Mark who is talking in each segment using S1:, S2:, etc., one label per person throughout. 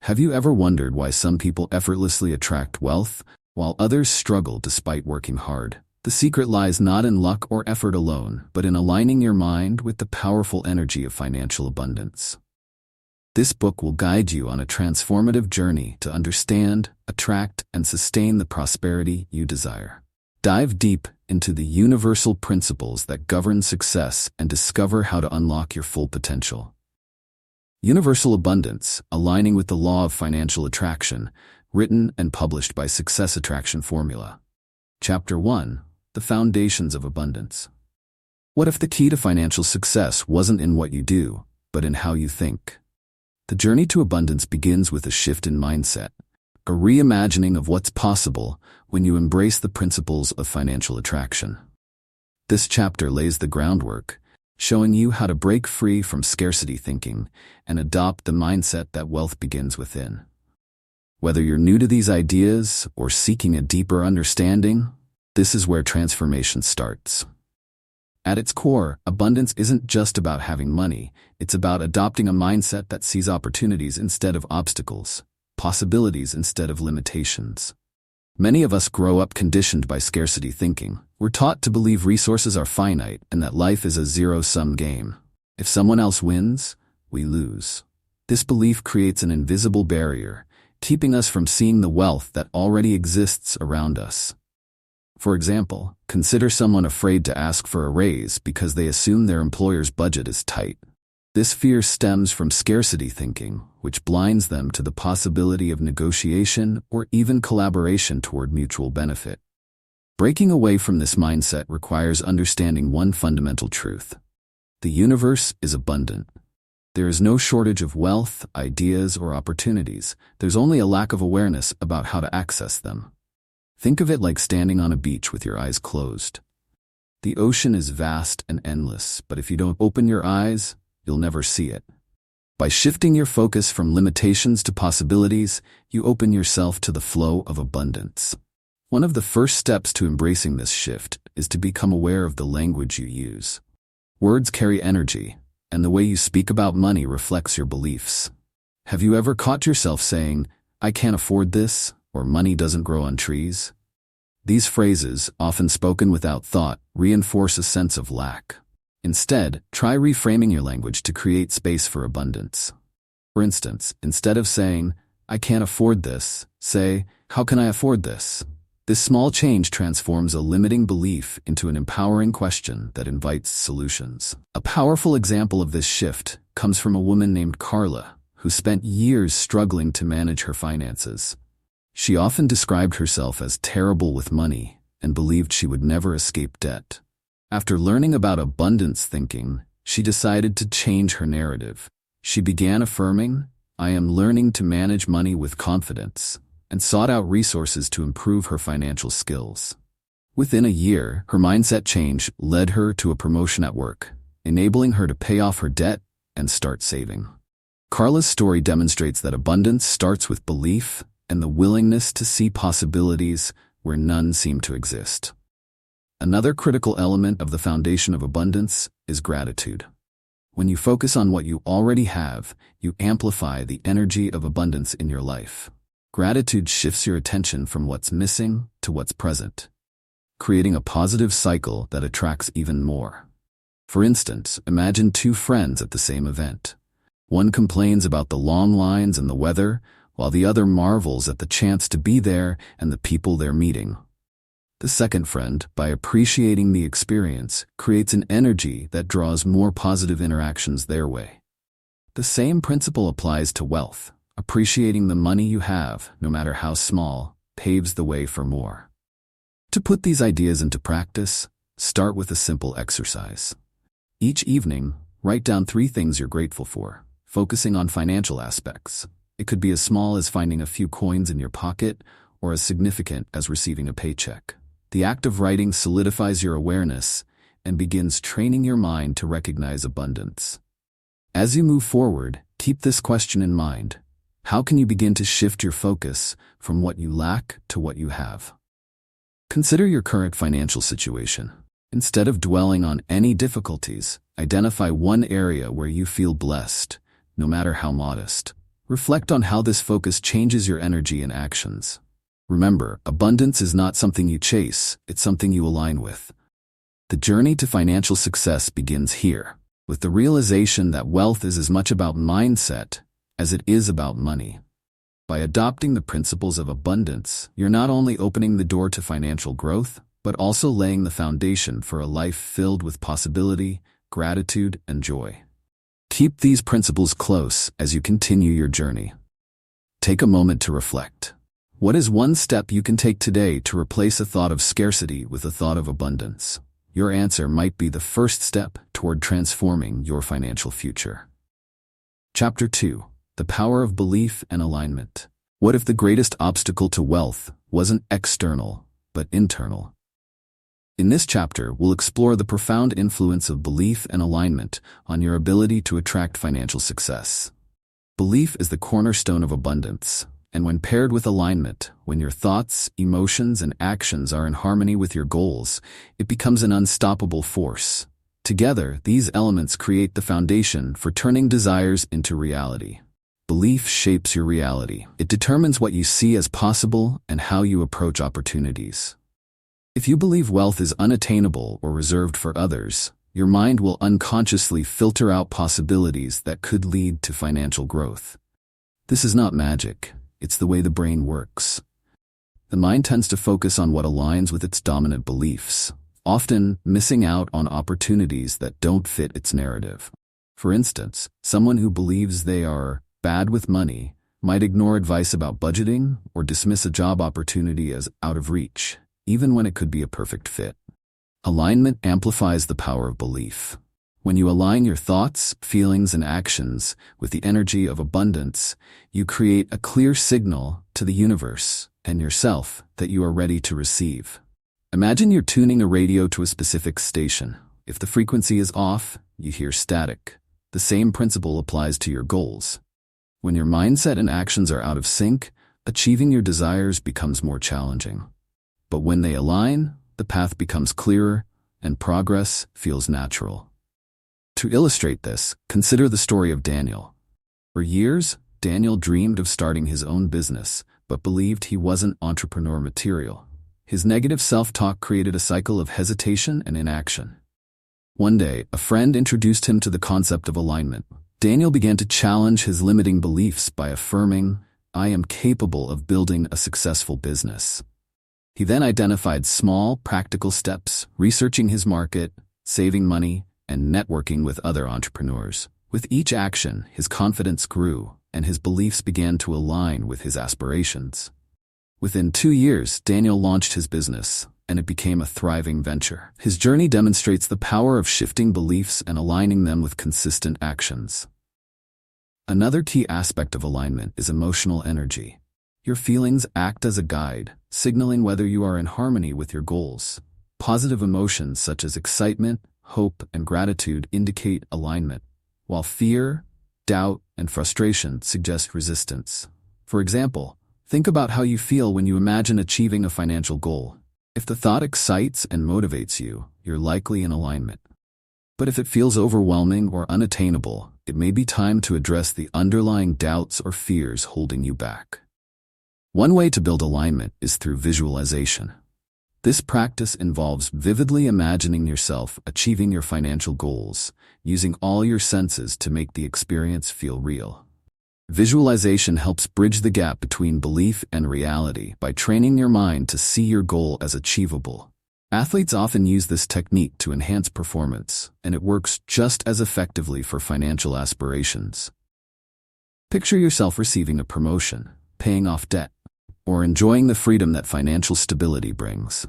S1: Have you ever wondered why some people effortlessly attract wealth, while others struggle despite working hard? The secret lies not in luck or effort alone, but in aligning your mind with the powerful energy of financial abundance. This book will guide you on a transformative journey to understand, attract, and sustain the prosperity you desire. Dive deep into the universal principles that govern success and discover how to unlock your full potential. Universal Abundance, Aligning with the Law of Financial Attraction, written and published by Success Attraction Formula. Chapter 1. The Foundations of Abundance. What if the key to financial success wasn't in what you do, but in how you think? The journey to abundance begins with a shift in mindset, a reimagining of what's possible when you embrace the principles of financial attraction. This chapter lays the groundwork, showing you how to break free from scarcity thinking and adopt the mindset that wealth begins within. Whether you're new to these ideas or seeking a deeper understanding, this is where transformation starts. At its core, abundance isn't just about having money, it's about adopting a mindset that sees opportunities instead of obstacles, possibilities instead of limitations. Many of us grow up conditioned by scarcity thinking. We're taught to believe resources are finite and that life is a zero-sum game. If someone else wins, we lose. This belief creates an invisible barrier, keeping us from seeing the wealth that already exists around us. For example, consider someone afraid to ask for a raise because they assume their employer's budget is tight. This fear stems from scarcity thinking, which blinds them to the possibility of negotiation or even collaboration toward mutual benefit. Breaking away from this mindset requires understanding one fundamental truth. The universe is abundant. There is no shortage of wealth, ideas, or opportunities. There's only a lack of awareness about how to access them. Think of it like standing on a beach with your eyes closed. The ocean is vast and endless, but if you don't open your eyes, you'll never see it. By shifting your focus from limitations to possibilities, you open yourself to the flow of abundance. One of the first steps to embracing this shift is to become aware of the language you use. Words carry energy, and the way you speak about money reflects your beliefs. Have you ever caught yourself saying, "I can't afford this," or "money doesn't grow on trees"? These phrases, often spoken without thought, reinforce a sense of lack. Instead, try reframing your language to create space for abundance. For instance, instead of saying, "I can't afford this," say, "How can I afford this?" This small change transforms a limiting belief into an empowering question that invites solutions. A powerful example of this shift comes from a woman named Carla, who spent years struggling to manage her finances. She often described herself as terrible with money and believed she would never escape debt. After learning about abundance thinking, she decided to change her narrative. She began affirming, "I am learning to manage money with confidence," and sought out resources to improve her financial skills. Within a year, her mindset change led her to a promotion at work, enabling her to pay off her debt and start saving. Carla's story demonstrates that abundance starts with belief and the willingness to see possibilities where none seem to exist. Another critical element of the foundation of abundance is gratitude. When you focus on what you already have, you amplify the energy of abundance in your life. Gratitude shifts your attention from what's missing to what's present, creating a positive cycle that attracts even more. For instance, imagine two friends at the same event. One complains about the long lines and the weather, while the other marvels at the chance to be there and the people they're meeting. The second friend, by appreciating the experience, creates an energy that draws more positive interactions their way. The same principle applies to wealth. Appreciating the money you have, no matter how small, paves the way for more. To put these ideas into practice, start with a simple exercise. Each evening, write down 3 things you're grateful for, focusing on financial aspects. It could be as small as finding a few coins in your pocket or as significant as receiving a paycheck. The act of writing solidifies your awareness and begins training your mind to recognize abundance. As you move forward, keep this question in mind. How can you begin to shift your focus from what you lack to what you have? Consider your current financial situation. Instead of dwelling on any difficulties, identify one area where you feel blessed, no matter how modest. Reflect on how this focus changes your energy and actions. Remember, abundance is not something you chase, it's something you align with. The journey to financial success begins here, with the realization that wealth is as much about mindset as it is about money. By adopting the principles of abundance, you're not only opening the door to financial growth, but also laying the foundation for a life filled with possibility, gratitude, and joy. Keep these principles close as you continue your journey. Take a moment to reflect. What is one step you can take today to replace a thought of scarcity with a thought of abundance? Your answer might be the first step toward transforming your financial future. Chapter 2. The Power of Belief and Alignment. What if the greatest obstacle to wealth wasn't external, but internal? In this chapter, we'll explore the profound influence of belief and alignment on your ability to attract financial success. Belief is the cornerstone of abundance, and when paired with alignment, when your thoughts, emotions, and actions are in harmony with your goals, it becomes an unstoppable force. Together, these elements create the foundation for turning desires into reality. Belief shapes your reality. It determines what you see as possible and how you approach opportunities. If you believe wealth is unattainable or reserved for others, your mind will unconsciously filter out possibilities that could lead to financial growth. This is not magic, it's the way the brain works. The mind tends to focus on what aligns with its dominant beliefs, often missing out on opportunities that don't fit its narrative. For instance, someone who believes they are bad with money might ignore advice about budgeting or dismiss a job opportunity as out of reach, even when it could be a perfect fit. Alignment amplifies the power of belief. When you align your thoughts, feelings, and actions with the energy of abundance, you create a clear signal to the universe and yourself that you are ready to receive. Imagine you're tuning a radio to a specific station. If the frequency is off, you hear static. The same principle applies to your goals. When your mindset and actions are out of sync, achieving your desires becomes more challenging. But when they align, the path becomes clearer and progress feels natural. To illustrate this, consider the story of Daniel. For years, Daniel dreamed of starting his own business, but believed he wasn't entrepreneur material. His negative self-talk created a cycle of hesitation and inaction. One day, a friend introduced him to the concept of alignment. Daniel began to challenge his limiting beliefs by affirming, "I am capable of building a successful business." He then identified small, practical steps, researching his market, saving money, and networking with other entrepreneurs. With each action, his confidence grew, and his beliefs began to align with his aspirations. Within 2 years, Daniel launched his business, and it became a thriving venture. His journey demonstrates the power of shifting beliefs and aligning them with consistent actions. Another key aspect of alignment is emotional energy. Your feelings act as a guide, signaling whether you are in harmony with your goals. Positive emotions such as excitement, hope, and gratitude indicate alignment, while fear, doubt, and frustration suggest resistance. For example, think about how you feel when you imagine achieving a financial goal. If the thought excites and motivates you, you're likely in alignment. But if it feels overwhelming or unattainable, it may be time to address the underlying doubts or fears holding you back. One way to build alignment is through visualization. This practice involves vividly imagining yourself achieving your financial goals, using all your senses to make the experience feel real. Visualization helps bridge the gap between belief and reality by training your mind to see your goal as achievable. Athletes often use this technique to enhance performance, and it works just as effectively for financial aspirations. Picture yourself receiving a promotion, paying off debt, or enjoying the freedom that financial stability brings.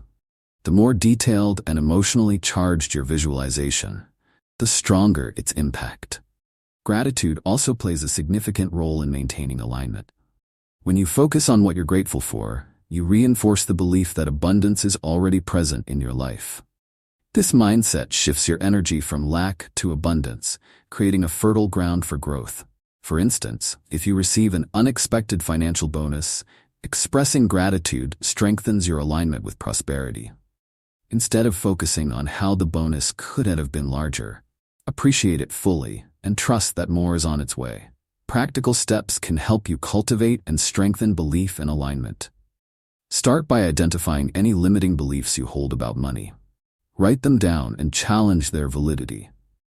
S1: The more detailed and emotionally charged your visualization, the stronger its impact. Gratitude also plays a significant role in maintaining alignment. When you focus on what you're grateful for, you reinforce the belief that abundance is already present in your life. This mindset shifts your energy from lack to abundance, creating a fertile ground for growth. For instance, if you receive an unexpected financial bonus, expressing gratitude strengthens your alignment with prosperity. Instead of focusing on how the bonus could have been larger, appreciate it fully and trust that more is on its way. Practical steps can help you cultivate and strengthen belief and alignment. Start by identifying any limiting beliefs you hold about money. Write them down and challenge their validity.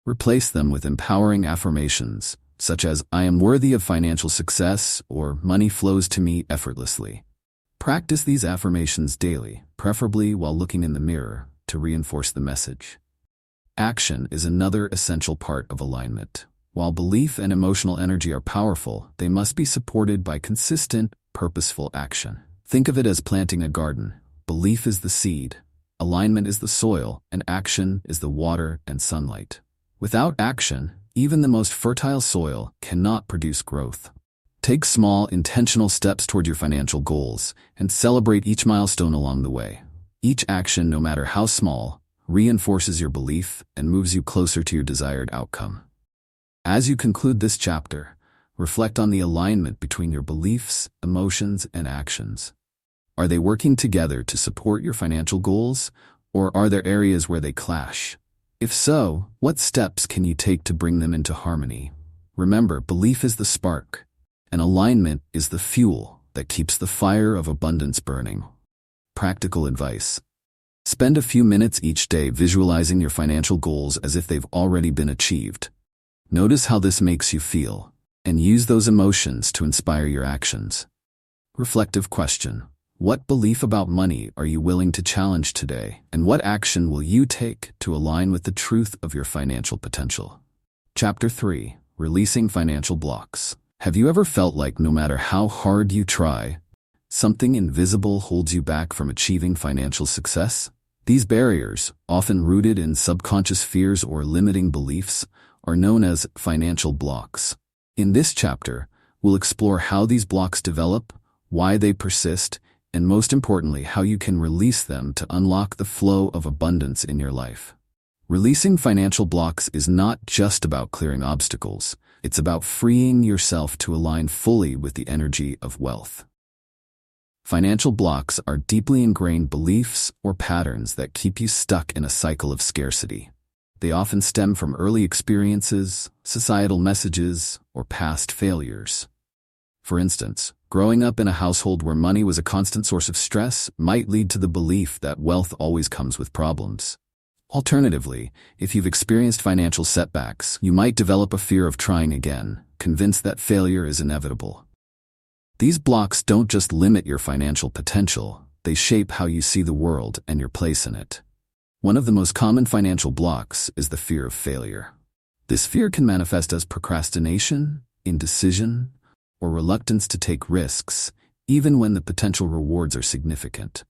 S1: Replace them with empowering affirmations, such as, "I am worthy of financial success," or "money flows to me effortlessly." Practice these affirmations daily, preferably while looking in the mirror, to reinforce the message. Action is another essential part of alignment. While belief and emotional energy are powerful, they must be supported by consistent, purposeful action. Think of it as planting a garden. Belief is the seed, alignment is the soil, and action is the water and sunlight. Without action, even the most fertile soil cannot produce growth. Take small, intentional steps toward your financial goals and celebrate each milestone along the way. Each action, no matter how small, reinforces your belief and moves you closer to your desired outcome. As you conclude this chapter, reflect on the alignment between your beliefs, emotions, and actions. Are they working together to support your financial goals, or are there areas where they clash? If so, what steps can you take to bring them into harmony? Remember, belief is the spark, and alignment is the fuel that keeps the fire of abundance burning. Practical advice. Spend a few minutes each day visualizing your financial goals as if they've already been achieved. Notice how this makes you feel, and use those emotions to inspire your actions. Reflective question. What belief about money are you willing to challenge today, and what action will you take to align with the truth of your financial potential? Chapter 3. Releasing financial blocks. Have you ever felt like no matter how hard you try, something invisible holds you back from achieving financial success? These barriers, often rooted in subconscious fears or limiting beliefs, are known as financial blocks. In this chapter, we'll explore how these blocks develop, why they persist, and most importantly, how you can release them to unlock the flow of abundance in your life. Releasing financial blocks is not just about clearing obstacles. It's about freeing yourself to align fully with the energy of wealth. Financial blocks are deeply ingrained beliefs or patterns that keep you stuck in a cycle of scarcity. They often stem from early experiences, societal messages, or past failures. For instance, growing up in a household where money was a constant source of stress might lead to the belief that wealth always comes with problems. Alternatively, if you've experienced financial setbacks, you might develop a fear of trying again, convinced that failure is inevitable. These blocks don't just limit your financial potential, they shape how you see the world and your place in it. One of the most common financial blocks is the fear of failure. This fear can manifest as procrastination, indecision, or reluctance to take risks, even when the potential rewards are significant.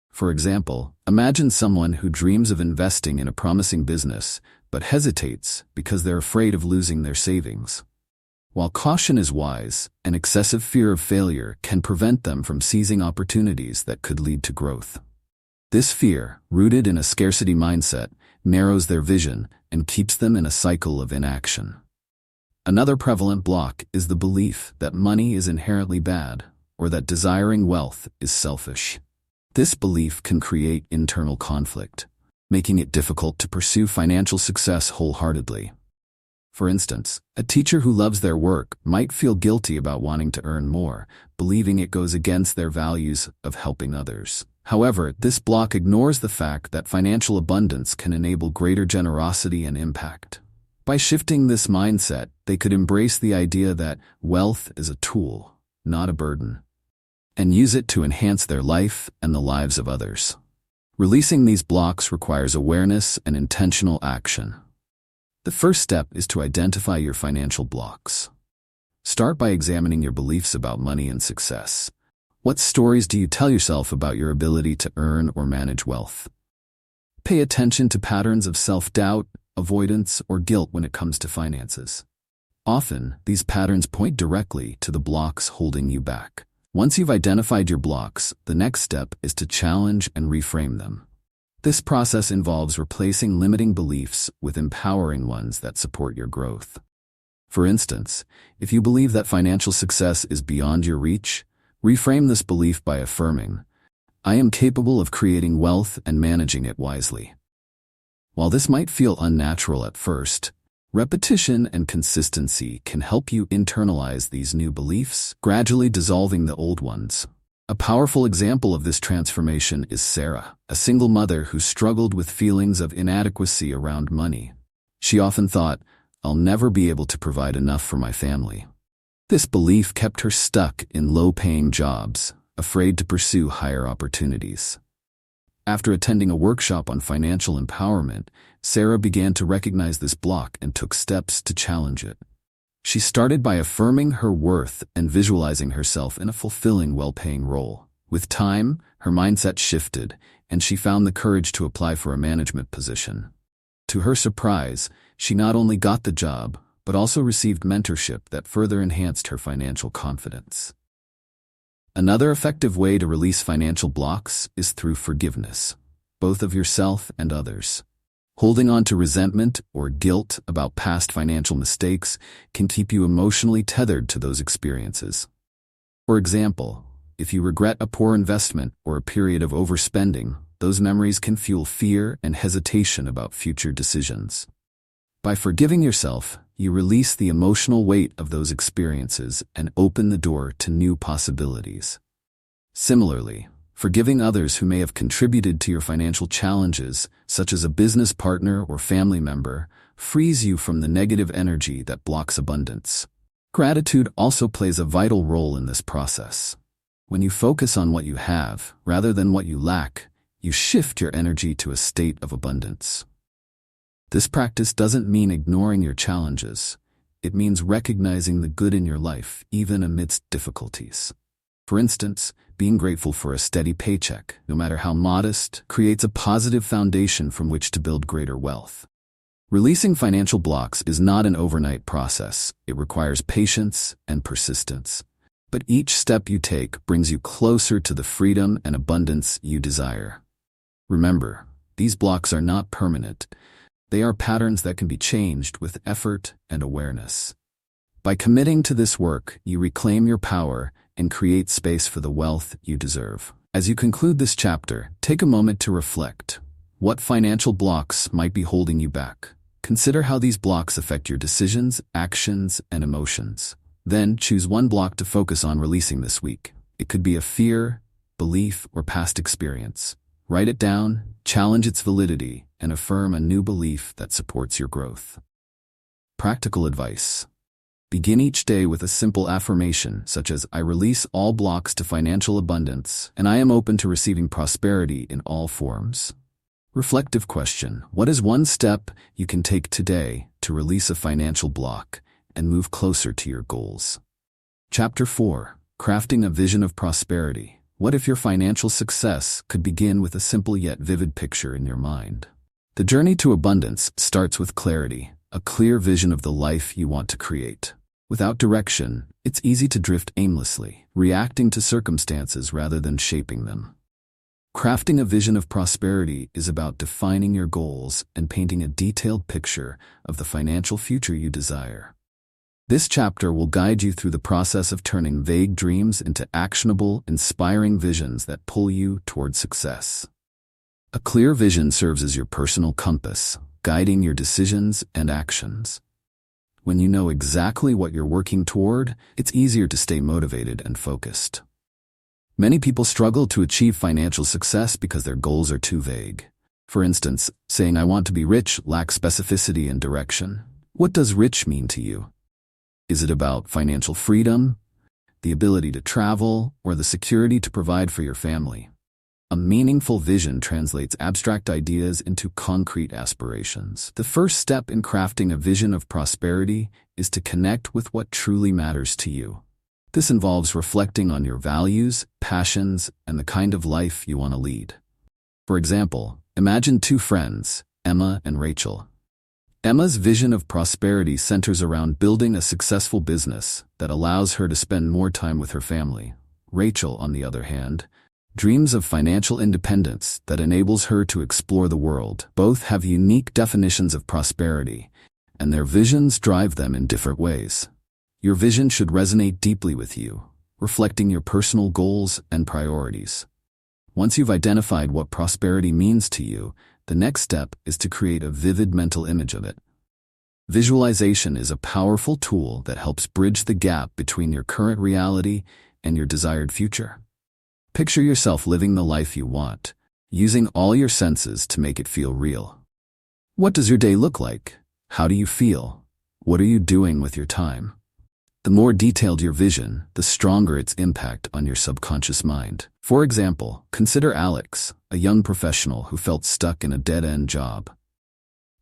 S1: For example, imagine someone who dreams of investing in a promising business, but hesitates because they're afraid of losing their savings. While caution is wise, an excessive fear of failure can prevent them from seizing opportunities that could lead to growth. This fear, rooted in a scarcity mindset, narrows their vision and keeps them in a cycle of inaction. Another prevalent block is the belief that money is inherently bad, or that desiring wealth is selfish. This belief can create internal conflict, making it difficult to pursue financial success wholeheartedly. For instance, a teacher who loves their work might feel guilty about wanting to earn more, believing it goes against their values of helping others. However, this block ignores the fact that financial abundance can enable greater generosity and impact. By shifting this mindset, they could embrace the idea that wealth is a tool, not a burden, and use it to enhance their life and the lives of others. Releasing these blocks requires awareness and intentional action. The first step is to identify your financial blocks. Start by examining your beliefs about money and success. What stories do you tell yourself about your ability to earn or manage wealth? Pay attention to patterns of self-doubt, avoidance, or guilt when it comes to finances. Often, these patterns point directly to the blocks holding you back. Once you've identified your blocks, the next step is to challenge and reframe them. This process involves replacing limiting beliefs with empowering ones that support your growth. For instance, if you believe that financial success is beyond your reach, reframe this belief by affirming, "I am capable of creating wealth and managing it wisely." While this might feel unnatural at first, Repetition and consistency can help you internalize these new beliefs, gradually dissolving the old ones. A powerful example of this transformation is Sarah, a single mother who struggled with feelings of inadequacy around money. She often thought, "I'll never be able to provide enough for my family." This belief kept her stuck in low-paying jobs, afraid to pursue higher opportunities. After attending a workshop on financial empowerment, Sarah began to recognize this block and took steps to challenge it. She started by affirming her worth and visualizing herself in a fulfilling, well-paying role. With time, her mindset shifted, and she found the courage to apply for a management position. To her surprise, she not only got the job, but also received mentorship that further enhanced her financial confidence. Another effective way to release financial blocks is through forgiveness, both of yourself and others. Holding on to resentment or guilt about past financial mistakes can keep you emotionally tethered to those experiences. For example, if you regret a poor investment or a period of overspending, those memories can fuel fear and hesitation about future decisions. By forgiving yourself, you release the emotional weight of those experiences and open the door to new possibilities. Similarly, forgiving others who may have contributed to your financial challenges, such as a business partner or family member, frees you from the negative energy that blocks abundance. Gratitude also plays a vital role in this process. When you focus on what you have, rather than what you lack, you shift your energy to a state of abundance. This practice doesn't mean ignoring your challenges. It means recognizing the good in your life, even amidst difficulties. For instance, being grateful for a steady paycheck, no matter how modest, creates a positive foundation from which to build greater wealth. Releasing financial blocks is not an overnight process. It requires patience and persistence. But each step you take brings you closer to the freedom and abundance you desire. Remember, these blocks are not permanent. They are patterns that can be changed with effort and awareness. By committing to this work, you reclaim your power and create space for the wealth you deserve. As you conclude this chapter, take a moment to reflect. What financial blocks might be holding you back? Consider how these blocks affect your decisions, actions, and emotions. Then choose one block to focus on releasing this week. It could be a fear, belief, or past experience. Write it down, challenge its validity, and affirm a new belief that supports your growth. Practical advice. Begin each day with a simple affirmation, such as, "I release all blocks to financial abundance, and I am open to receiving prosperity in all forms." Reflective question. What is one step you can take today to release a financial block and move closer to your goals? Chapter 4. Crafting a Vision of Prosperity. What if your financial success could begin with a simple yet vivid picture in your mind? The journey to abundance starts with clarity, a clear vision of the life you want to create. Without direction, it's easy to drift aimlessly, reacting to circumstances rather than shaping them. Crafting a vision of prosperity is about defining your goals and painting a detailed picture of the financial future you desire. This chapter will guide you through the process of turning vague dreams into actionable, inspiring visions that pull you toward success. A clear vision serves as your personal compass, guiding your decisions and actions. When you know exactly what you're working toward, it's easier to stay motivated and focused. Many people struggle to achieve financial success because their goals are too vague. For instance, saying "I want to be rich" lacks specificity and direction. What does rich mean to you? Is it about financial freedom, the ability to travel, or the security to provide for your family? A meaningful vision translates abstract ideas into concrete aspirations. The first step in crafting a vision of prosperity is to connect with what truly matters to you. This involves reflecting on your values, passions, and the kind of life you want to lead. For example, imagine two friends, Emma and Rachel. Emma's vision of prosperity centers around building a successful business that allows her to spend more time with her family. Rachel, on the other hand, dreams of financial independence that enables her to explore the world. Both have unique definitions of prosperity, and their visions drive them in different ways. Your vision should resonate deeply with you, reflecting your personal goals and priorities. Once you've identified what prosperity means to you, the next step is to create a vivid mental image of it. Visualization is a powerful tool that helps bridge the gap between your current reality and your desired future. Picture yourself living the life you want, using all your senses to make it feel real. What does your day look like? How do you feel? What are you doing with your time? The more detailed your vision, the stronger its impact on your subconscious mind. For example, consider Alex, a young professional who felt stuck in a dead-end job.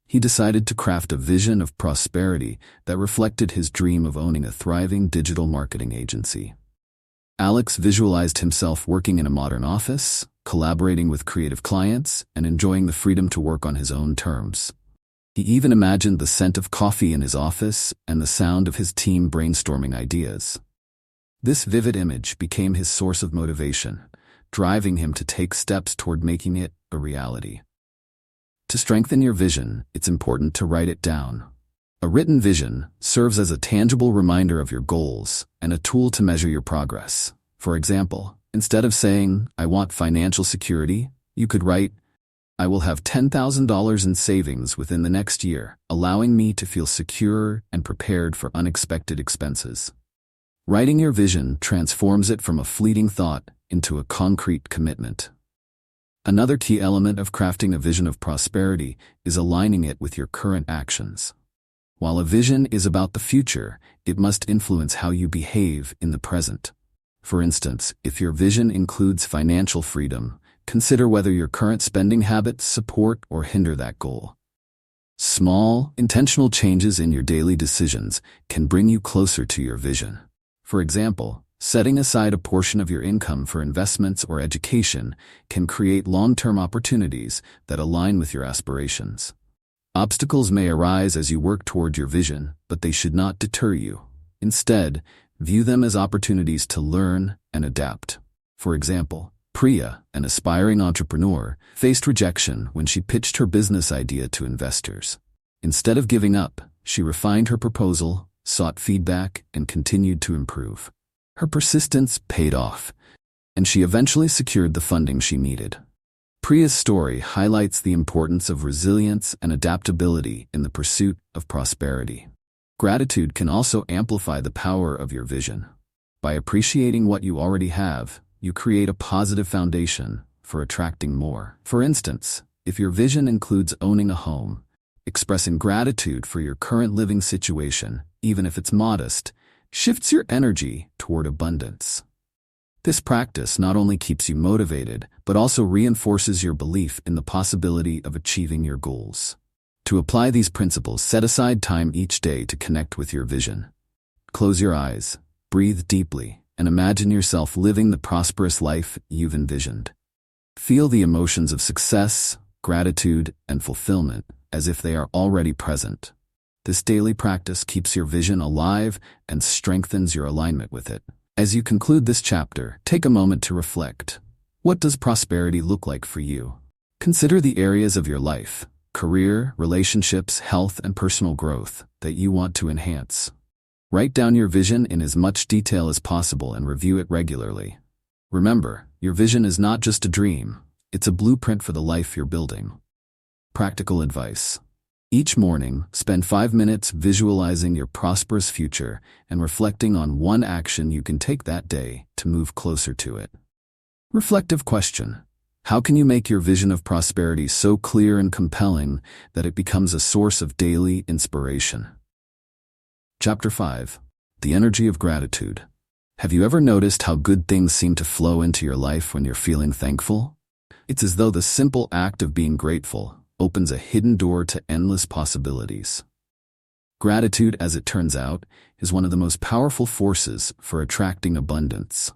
S1: He decided to craft a vision of prosperity that reflected his dream of owning a thriving digital marketing agency. Alex visualized himself working in a modern office, collaborating with creative clients, and enjoying the freedom to work on his own terms. He even imagined the scent of coffee in his office and the sound of his team brainstorming ideas. This vivid image became his source of motivation, driving him to take steps toward making it a reality. To strengthen your vision, it's important to write it down. A written vision serves as a tangible reminder of your goals and a tool to measure your progress. For example, instead of saying, "I want financial security," you could write, "I will have $10,000 in savings within the next year, allowing me to feel secure and prepared for unexpected expenses." Writing your vision transforms it from a fleeting thought into a concrete commitment. Another key element of crafting a vision of prosperity is aligning it with your current actions. While a vision is about the future, it must influence how you behave in the present. For instance, if your vision includes financial freedom, consider whether your current spending habits support or hinder that goal. Small, intentional changes in your daily decisions can bring you closer to your vision. For example, setting aside a portion of your income for investments or education can create long-term opportunities that align with your aspirations. Obstacles may arise as you work toward your vision, but they should not deter you. Instead, view them as opportunities to learn and adapt. For example, Priya, an aspiring entrepreneur, faced rejection when she pitched her business idea to investors. Instead of giving up, she refined her proposal, sought feedback, and continued to improve. Her persistence paid off, and she eventually secured the funding she needed. Priya's story highlights the importance of resilience and adaptability in the pursuit of prosperity. Gratitude can also amplify the power of your vision. By appreciating what you already have, you create a positive foundation for attracting more. For instance, if your vision includes owning a home, expressing gratitude for your current living situation, even if it's modest, shifts your energy toward abundance. This practice not only keeps you motivated, but also reinforces your belief in the possibility of achieving your goals. To apply these principles, set aside time each day to connect with your vision. Close your eyes, breathe deeply, and imagine yourself living the prosperous life you've envisioned. Feel the emotions of success, gratitude, and fulfillment as if they are already present. This daily practice keeps your vision alive and strengthens your alignment with it. As you conclude this chapter, take a moment to reflect. What does prosperity look like for you? Consider the areas of your life, career, relationships, health, and personal growth that you want to enhance. Write down your vision in as much detail as possible and review it regularly. Remember, your vision is not just a dream, it's a blueprint for the life you're building. Practical advice. Each morning, spend 5 minutes visualizing your prosperous future and reflecting on one action you can take that day to move closer to it. Reflective question. How can you make your vision of prosperity so clear and compelling that it becomes a source of daily inspiration? Chapter 5. The Energy of Gratitude. Have you ever noticed how good things seem to flow into your life when you're feeling thankful? It's as though the simple act of being grateful opens a hidden door to endless possibilities. Gratitude, as it turns out, is one of the most powerful forces for attracting abundance.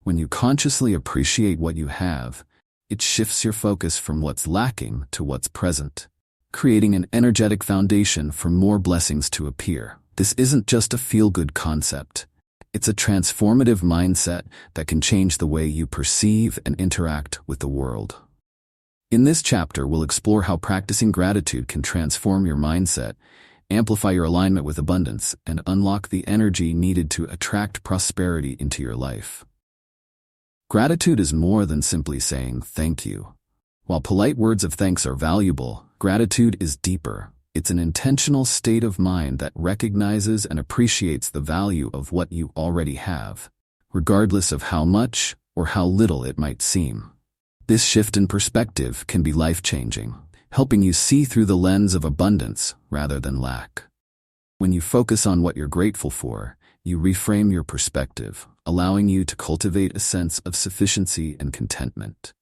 S1: When you consciously appreciate what you have, it shifts your focus from what's lacking to what's present, creating an energetic foundation for more blessings to appear. This isn't just a feel-good concept. It's a transformative mindset that can change the way you perceive and interact with the world. In this chapter, we'll explore how practicing gratitude can transform your mindset, amplify your alignment with abundance, and unlock the energy needed to attract prosperity into your life. Gratitude is more than simply saying thank you. While polite words of thanks are valuable, gratitude is deeper. It's an intentional state of mind that recognizes and appreciates the value of what you already have, regardless of how much or how little it might seem. This shift in perspective can be life-changing, helping you see through the lens of abundance rather than lack. When you focus on what you're grateful for, you reframe your perspective, allowing you to cultivate a sense of sufficiency and contentment.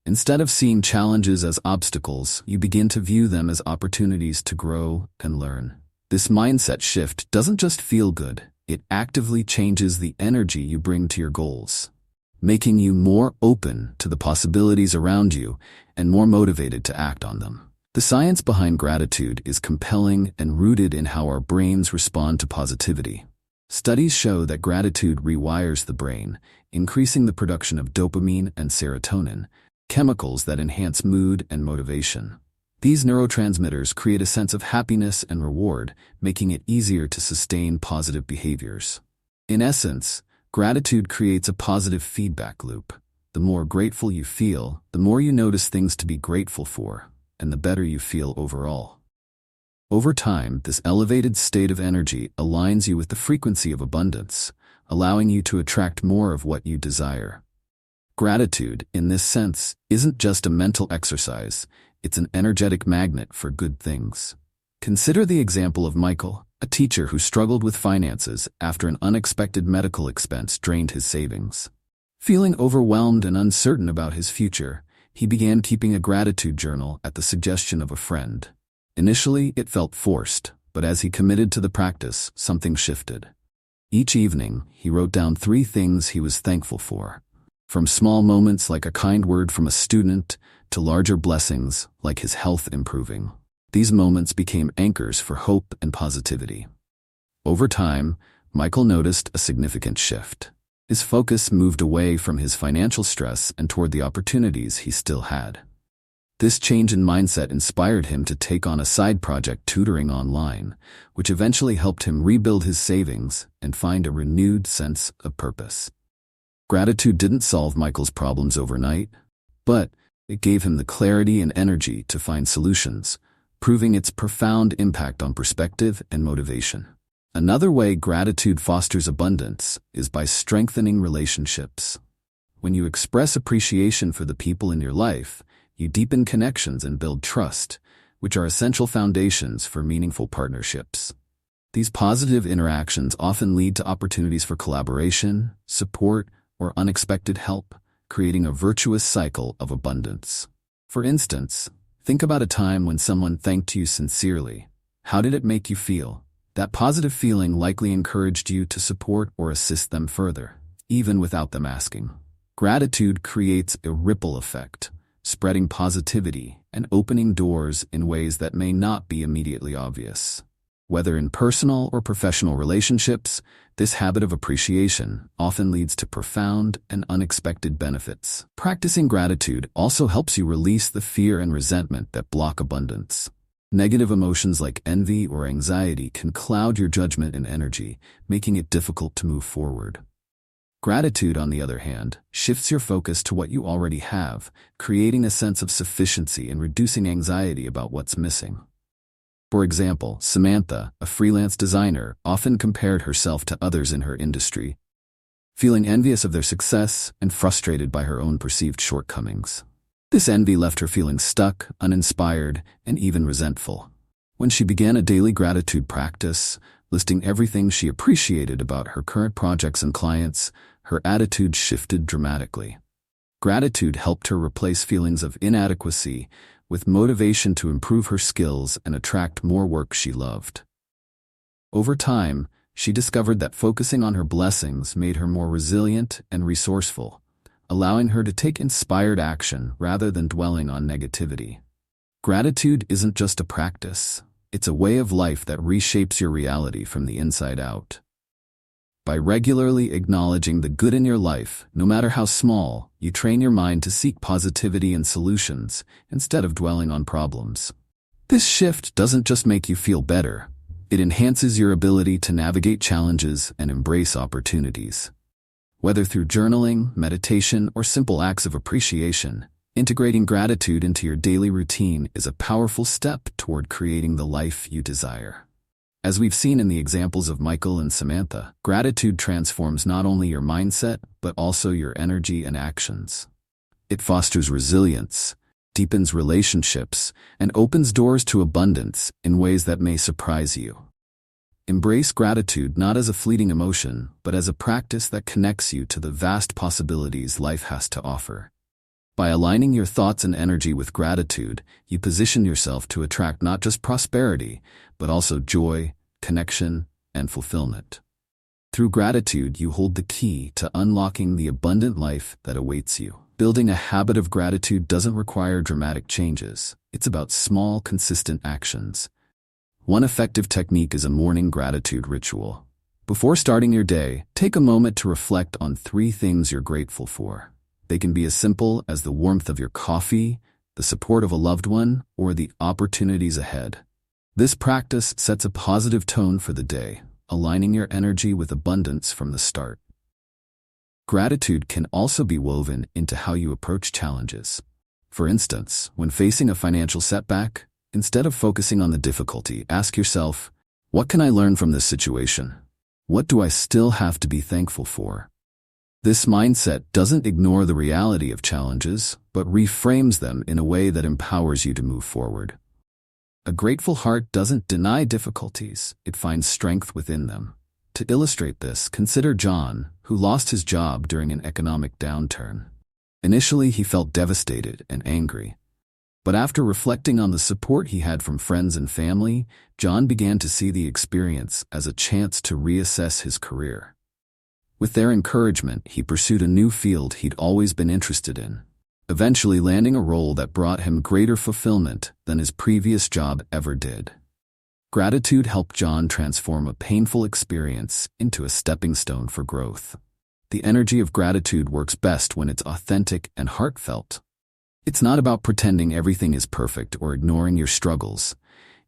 S1: Instead of seeing challenges as obstacles, you begin to view them as opportunities to grow and learn. This mindset shift doesn't just feel good, it actively changes the energy you bring to your goals, making you more open to the possibilities around you and more motivated to act on them. The science behind gratitude is compelling and rooted in how our brains respond to positivity. Studies show that gratitude rewires the brain, increasing the production of dopamine and serotonin, chemicals that enhance mood and motivation. These neurotransmitters create a sense of happiness and reward, making it easier to sustain positive behaviors. In essence, gratitude creates a positive feedback loop. The more grateful you feel, the more you notice things to be grateful for, and the better you feel overall. Over time, this elevated state of energy aligns you with the frequency of abundance, allowing you to attract more of what you desire. Gratitude, in this sense, isn't just a mental exercise, it's an energetic magnet for good things. Consider the example of Michael, a teacher who struggled with finances after an unexpected medical expense drained his savings. Feeling overwhelmed and uncertain about his future, he began keeping a gratitude journal at the suggestion of a friend. Initially, it felt forced, but as he committed to the practice, something shifted. Each evening, he wrote down 3 things he was thankful for. From small moments like a kind word from a student to larger blessings like his health improving. These moments became anchors for hope and positivity. Over time, Michael noticed a significant shift. His focus moved away from his financial stress and toward the opportunities he still had. This change in mindset inspired him to take on a side project tutoring online, which eventually helped him rebuild his savings and find a renewed sense of purpose. Gratitude didn't solve Michael's problems overnight, but it gave him the clarity and energy to find solutions, proving its profound impact on perspective and motivation. Another way gratitude fosters abundance is by strengthening relationships. When you express appreciation for the people in your life, you deepen connections and build trust, which are essential foundations for meaningful partnerships. These positive interactions often lead to opportunities for collaboration, support, or unexpected help, creating a virtuous cycle of abundance. For instance, think about a time when someone thanked you sincerely. How did it make you feel? That positive feeling likely encouraged you to support or assist them further, even without them asking. Gratitude creates a ripple effect, spreading positivity and opening doors in ways that may not be immediately obvious. Whether in personal or professional relationships, this habit of appreciation often leads to profound and unexpected benefits. Practicing gratitude also helps you release the fear and resentment that block abundance. Negative emotions like envy or anxiety can cloud your judgment and energy, making it difficult to move forward. Gratitude, on the other hand, shifts your focus to what you already have, creating a sense of sufficiency and reducing anxiety about what's missing. For example, Samantha, a freelance designer, often compared herself to others in her industry, feeling envious of their success and frustrated by her own perceived shortcomings. This envy left her feeling stuck, uninspired, and even resentful. When she began a daily gratitude practice, listing everything she appreciated about her current projects and clients, her attitude shifted dramatically. Gratitude helped her replace feelings of inadequacy with motivation to improve her skills and attract more work she loved. Over time, she discovered that focusing on her blessings made her more resilient and resourceful, allowing her to take inspired action rather than dwelling on negativity. Gratitude isn't just a practice, it's a way of life that reshapes your reality from the inside out. By regularly acknowledging the good in your life, no matter how small, you train your mind to seek positivity and solutions instead of dwelling on problems. This shift doesn't just make you feel better, it enhances your ability to navigate challenges and embrace opportunities. Whether through journaling, meditation, or simple acts of appreciation, Integrating gratitude into your daily routine is a powerful step toward creating the life you desire. As we've seen in the examples of Michael and Samantha, gratitude transforms not only your mindset, but also your energy and actions. It fosters resilience, deepens relationships, and opens doors to abundance in ways that may surprise you. Embrace gratitude not as a fleeting emotion, but as a practice that connects you to the vast possibilities life has to offer. By aligning your thoughts and energy with gratitude, you position yourself to attract not just prosperity, but also joy, connection, and fulfillment. Through gratitude, you hold the key to unlocking the abundant life that awaits you. Building a habit of gratitude doesn't require dramatic changes. It's about small, consistent actions. One effective technique is a morning gratitude ritual. Before starting your day, take a moment to reflect on 3 things you're grateful for. They can be as simple as the warmth of your coffee, the support of a loved one, or the opportunities ahead. This practice sets a positive tone for the day, aligning your energy with abundance from the start. Gratitude can also be woven into how you approach challenges. For instance, when facing a financial setback, instead of focusing on the difficulty, ask yourself, what can I learn from this situation? What do I still have to be thankful for? This mindset doesn't ignore the reality of challenges, but reframes them in a way that empowers you to move forward. A grateful heart doesn't deny difficulties, it finds strength within them. To illustrate this, consider John, who lost his job during an economic downturn. Initially, he felt devastated and angry. But after reflecting on the support he had from friends and family, John began to see the experience as a chance to reassess his career. With their encouragement, he pursued a new field he'd always been interested in, eventually landing a role that brought him greater fulfillment than his previous job ever did. Gratitude helped John transform a painful experience into a stepping stone for growth. The energy of gratitude works best when it's authentic and heartfelt. It's not about pretending everything is perfect or ignoring your struggles.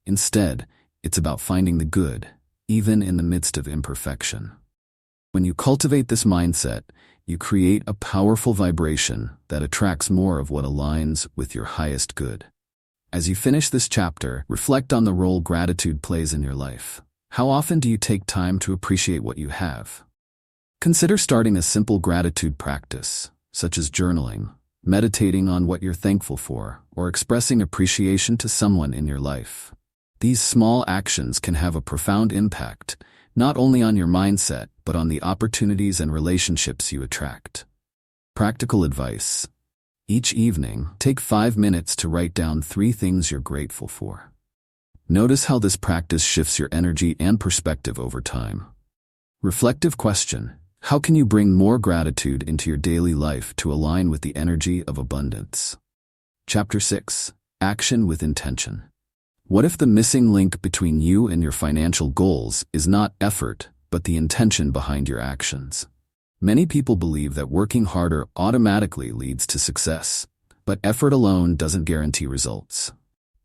S1: Instead, it's about finding the good, even in the midst of imperfection. When you cultivate this mindset, you create a powerful vibration that attracts more of what aligns with your highest good. As you finish this chapter, reflect on the role gratitude plays in your life. How often do you take time to appreciate what you have? Consider starting a simple gratitude practice, such as journaling, meditating on what you're thankful for, or expressing appreciation to someone in your life. These small actions can have a profound impact, not only on your mindset, but on the opportunities and relationships you attract. Practical advice. Each evening, take 5 minutes to write down 3 things you're grateful for. Notice how this practice shifts your energy and perspective over time. Reflective question. How can you bring more gratitude into your daily life to align with the energy of abundance? Chapter 6. Action with intention. What if the missing link between you and your financial goals is not effort, but the intention behind your actions? Many people believe that working harder automatically leads to success, but effort alone doesn't guarantee results.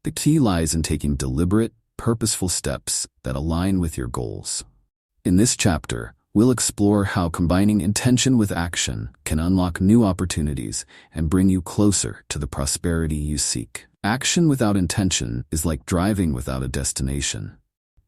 S1: The key lies in taking deliberate, purposeful steps that align with your goals. In this chapter, we'll explore how combining intention with action can unlock new opportunities and bring you closer to the prosperity you seek. Action without intention is like driving without a destination.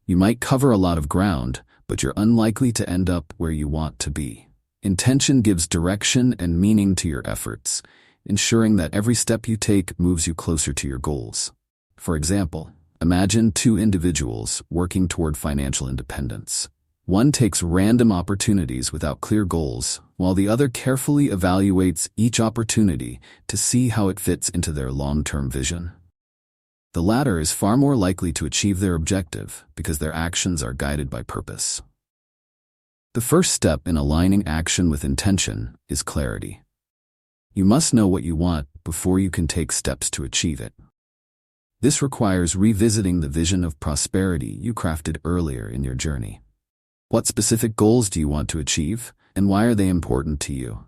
S1: You might cover a lot of ground, but you're unlikely to end up where you want to be. Intention gives direction and meaning to your efforts, ensuring that every step you take moves you closer to your goals. For example, imagine 2 individuals working toward financial independence. One takes random opportunities without clear goals, while the other carefully evaluates each opportunity to see how it fits into their long-term vision. The latter is far more likely to achieve their objective because their actions are guided by purpose. The first step in aligning action with intention is clarity. You must know what you want before you can take steps to achieve it. This requires revisiting the vision of prosperity you crafted earlier in your journey. What specific goals do you want to achieve, and why are they important to you?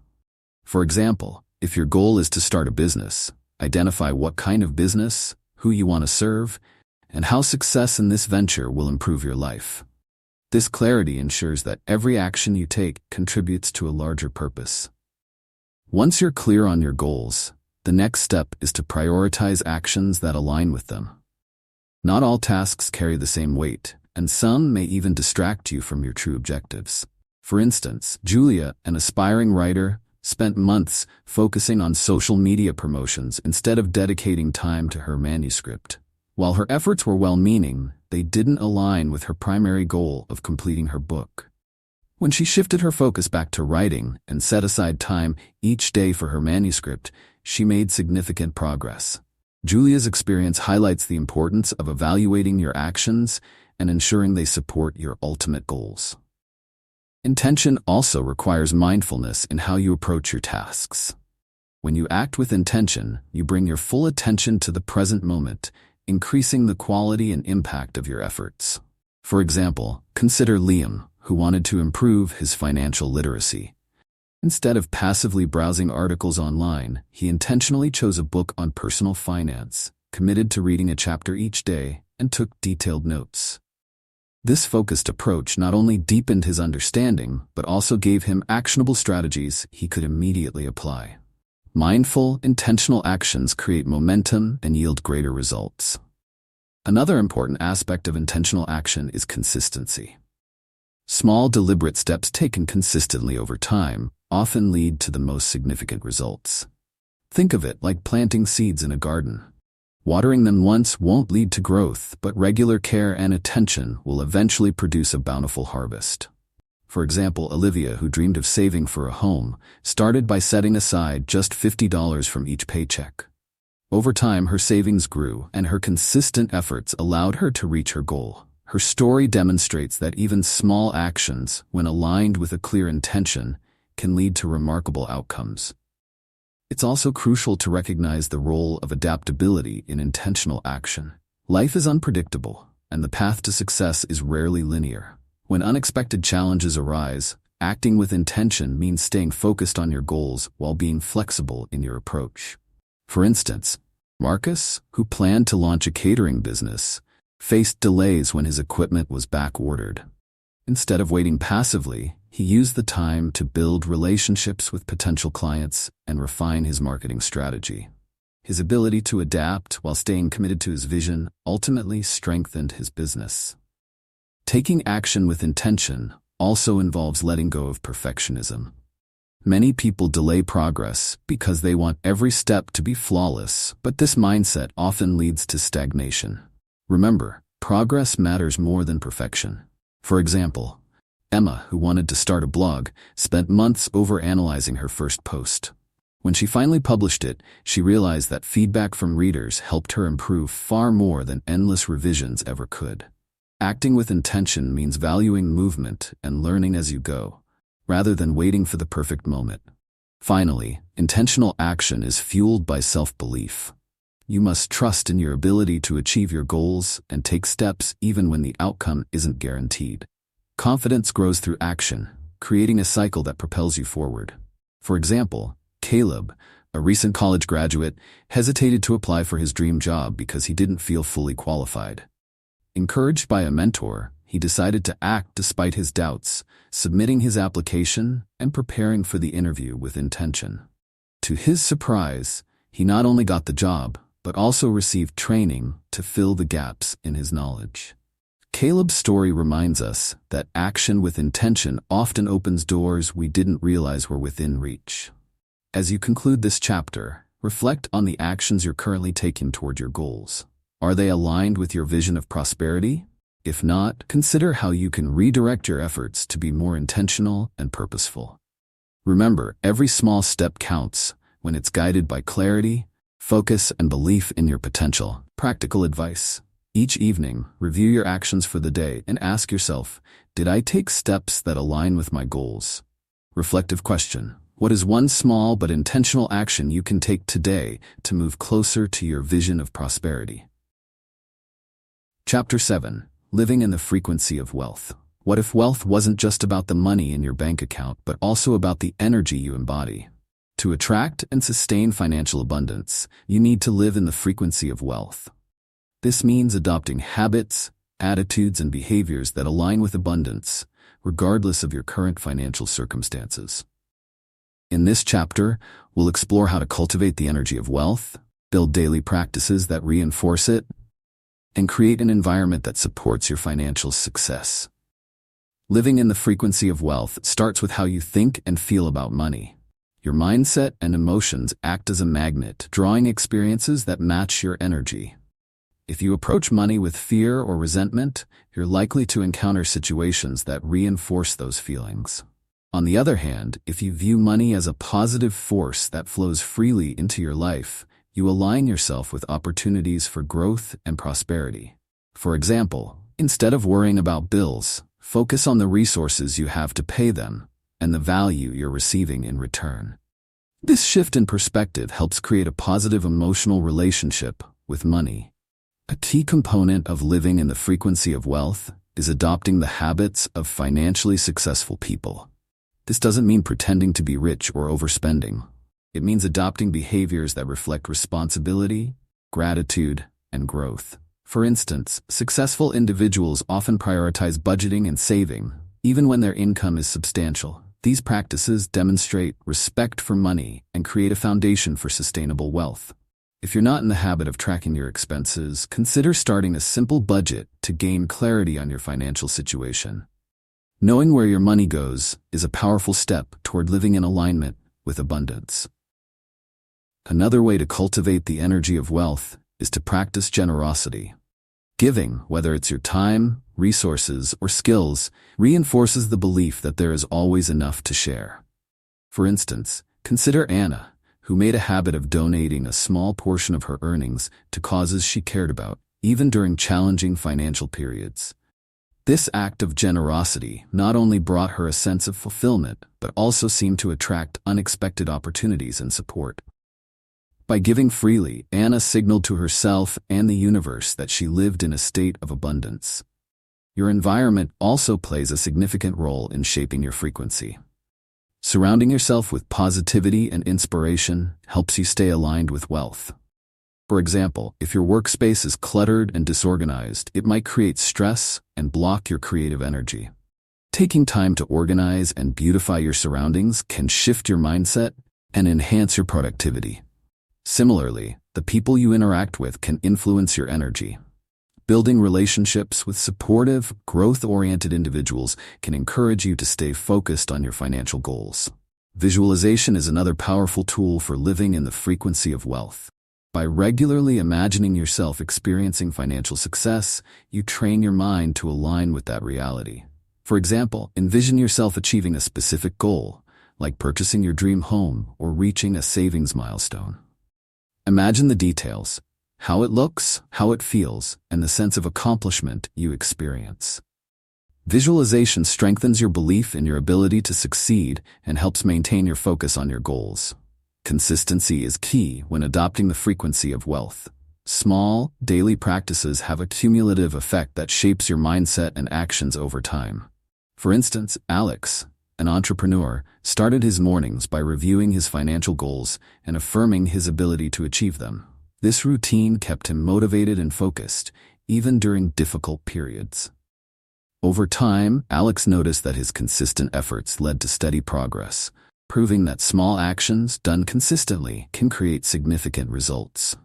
S1: For example, if your goal is to start a business, identify what kind of business, who you want to serve, and how success in this venture will improve your life. This clarity ensures that every action you take contributes to a larger purpose. Once you're clear on your goals, The next step is to prioritize actions that align with them. Not all tasks carry the same weight, and some may even distract you from your true objectives. For instance, Julia, an aspiring writer, spent months focusing on social media promotions instead of dedicating time to her manuscript. While her efforts were well-meaning, they didn't align with her primary goal of completing her book. When she shifted her focus back to writing and set aside time each day for her manuscript, she made significant progress. Julia's experience highlights the importance of evaluating your actions and ensuring they support your ultimate goals. Intention also requires mindfulness in how you approach your tasks. When you act with intention, you bring your full attention to the present moment, increasing the quality and impact of your efforts. For example, consider Liam, who wanted to improve his financial literacy. Instead of passively browsing articles online, he intentionally chose a book on personal finance, committed to reading a chapter each day, and took detailed notes. This focused approach not only deepened his understanding, but also gave him actionable strategies he could immediately apply. Mindful, intentional actions create momentum and yield greater results. Another important aspect of intentional action is consistency. Small, deliberate steps taken consistently over time often lead to the most significant results. Think of it like planting seeds in a garden. Watering them once won't lead to growth, but regular care and attention will eventually produce a bountiful harvest. For example, Olivia, who dreamed of saving for a home, started by setting aside just $50 from each paycheck. Over time, her savings grew, and her consistent efforts allowed her to reach her goal. Her story demonstrates that even small actions, when aligned with a clear intention, can lead to remarkable outcomes. It's also crucial to recognize the role of adaptability in intentional action. Life is unpredictable, and the path to success is rarely linear. When unexpected challenges arise, acting with intention means staying focused on your goals while being flexible in your approach. For instance, Marcus, who planned to launch a catering business, faced delays when his equipment was back-ordered. Instead of waiting passively, he used the time to build relationships with potential clients and refine his marketing strategy. His ability to adapt while staying committed to his vision ultimately strengthened his business. Taking action with intention also involves letting go of perfectionism. Many people delay progress because they want every step to be flawless, but this mindset often leads to stagnation. Remember, progress matters more than perfection. For example, Emma, who wanted to start a blog, spent months overanalyzing her first post. When she finally published it, she realized that feedback from readers helped her improve far more than endless revisions ever could. Acting with intention means valuing movement and learning as you go, rather than waiting for the perfect moment. Finally, intentional action is fueled by self-belief. You must trust in your ability to achieve your goals and take steps even when the outcome isn't guaranteed. Confidence grows through action, creating a cycle that propels you forward. For example, Caleb, a recent college graduate, hesitated to apply for his dream job because he didn't feel fully qualified. Encouraged by a mentor, he decided to act despite his doubts, submitting his application and preparing for the interview with intention. To his surprise, he not only got the job, but also received training to fill the gaps in his knowledge. Caleb's story reminds us that action with intention often opens doors we didn't realize were within reach. As you conclude this chapter, reflect on the actions you're currently taking toward your goals. Are they aligned with your vision of prosperity? If not, consider how you can redirect your efforts to be more intentional and purposeful. Remember, every small step counts when it's guided by clarity, focus, and belief in your potential. Practical advice. Each evening, review your actions for the day and ask yourself, did I take steps that align with my goals? Reflective question. What is one small but intentional action you can take today to move closer to your vision of prosperity? Chapter 7. Living in the frequency of wealth. What if wealth wasn't just about the money in your bank account, but also about the energy you embody? To attract and sustain financial abundance, you need to live in the frequency of wealth. This means adopting habits, attitudes, and behaviors that align with abundance, regardless of your current financial circumstances. In this chapter, we'll explore how to cultivate the energy of wealth, build daily practices that reinforce it, and create an environment that supports your financial success. Living in the frequency of wealth starts with how you think and feel about money. Your mindset and emotions act as a magnet, drawing experiences that match your energy. If you approach money with fear or resentment, you're likely to encounter situations that reinforce those feelings. On the other hand, if you view money as a positive force that flows freely into your life, you align yourself with opportunities for growth and prosperity. For example, instead of worrying about bills, focus on the resources you have to pay them and the value you're receiving in return. This shift in perspective helps create a positive emotional relationship with money. A key component of living in the frequency of wealth is adopting the habits of financially successful people. This doesn't mean pretending to be rich or overspending. It means adopting behaviors that reflect responsibility, gratitude, and growth. For instance, successful individuals often prioritize budgeting and saving, even when their income is substantial. These practices demonstrate respect for money and create a foundation for sustainable wealth. If you're not in the habit of tracking your expenses, consider starting a simple budget to gain clarity on your financial situation. Knowing where your money goes is a powerful step toward living in alignment with abundance. Another way to cultivate the energy of wealth is to practice generosity. Giving, whether it's your time, resources, or skills, reinforces the belief that there is always enough to share. For instance, consider Anna, who made a habit of donating a small portion of her earnings to causes she cared about, even during challenging financial periods. This act of generosity not only brought her a sense of fulfillment, but also seemed to attract unexpected opportunities and support. By giving freely, Anna signaled to herself and the universe that she lived in a state of abundance. Your environment also plays a significant role in shaping your frequency. Surrounding yourself with positivity and inspiration helps you stay aligned with wealth. For example, if your workspace is cluttered and disorganized, it might create stress and block your creative energy. Taking time to organize and beautify your surroundings can shift your mindset and enhance your productivity. Similarly, the people you interact with can influence your energy. Building relationships with supportive, growth-oriented individuals can encourage you to stay focused on your financial goals. Visualization is another powerful tool for living in the frequency of wealth. By regularly imagining yourself experiencing financial success, you train your mind to align with that reality. For example, envision yourself achieving a specific goal, like purchasing your dream home or reaching a savings milestone. Imagine the details, how it looks, how it feels, and the sense of accomplishment you experience. Visualization strengthens your belief in your ability to succeed and helps maintain your focus on your goals. Consistency is key when adopting the frequency of wealth. Small, daily practices have a cumulative effect that shapes your mindset and actions over time. For instance, Alex, an entrepreneur, started his mornings by reviewing his financial goals and affirming his ability to achieve them. This routine kept him motivated and focused, even during difficult periods. Over time, Alex noticed that his consistent efforts led to steady progress, proving that small actions done consistently can create significant results.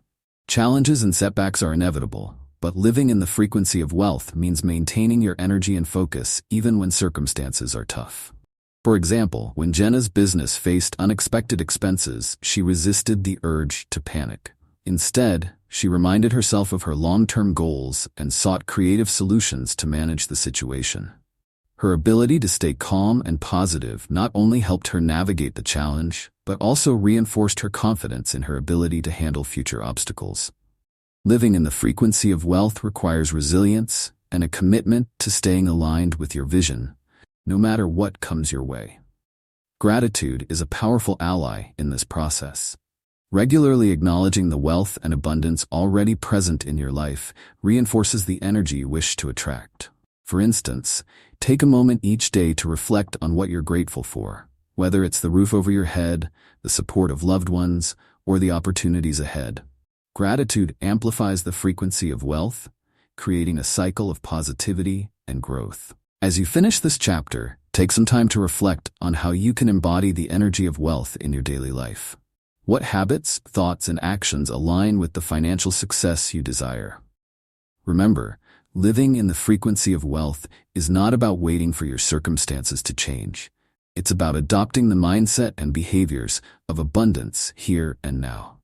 S1: Challenges and setbacks are inevitable, but living in the frequency of wealth means maintaining your energy and focus even when circumstances are tough. For example, when Jenna's business faced unexpected expenses, she resisted the urge to panic. Instead, she reminded herself of her long-term goals and sought creative solutions to manage the situation. Her ability to stay calm and positive not only helped her navigate the challenge, but also reinforced her confidence in her ability to handle future obstacles. Living in the frequency of wealth requires resilience and a commitment to staying aligned with your vision, no matter what comes your way. Gratitude is a powerful ally in this process. Regularly acknowledging the wealth and abundance already present in your life reinforces the energy you wish to attract. For instance, take a moment each day to reflect on what you're grateful for, whether it's the roof over your head, the support of loved ones, or the opportunities ahead. Gratitude amplifies the frequency of wealth, creating a cycle of positivity and growth. As you finish this chapter, Take some time to reflect on how you can embody the energy of wealth in your daily life. What habits, thoughts, and actions align with the financial success you desire? Remember, living in the frequency of wealth is not about waiting for your circumstances to change. It's about adopting the mindset and behaviors of abundance here and now.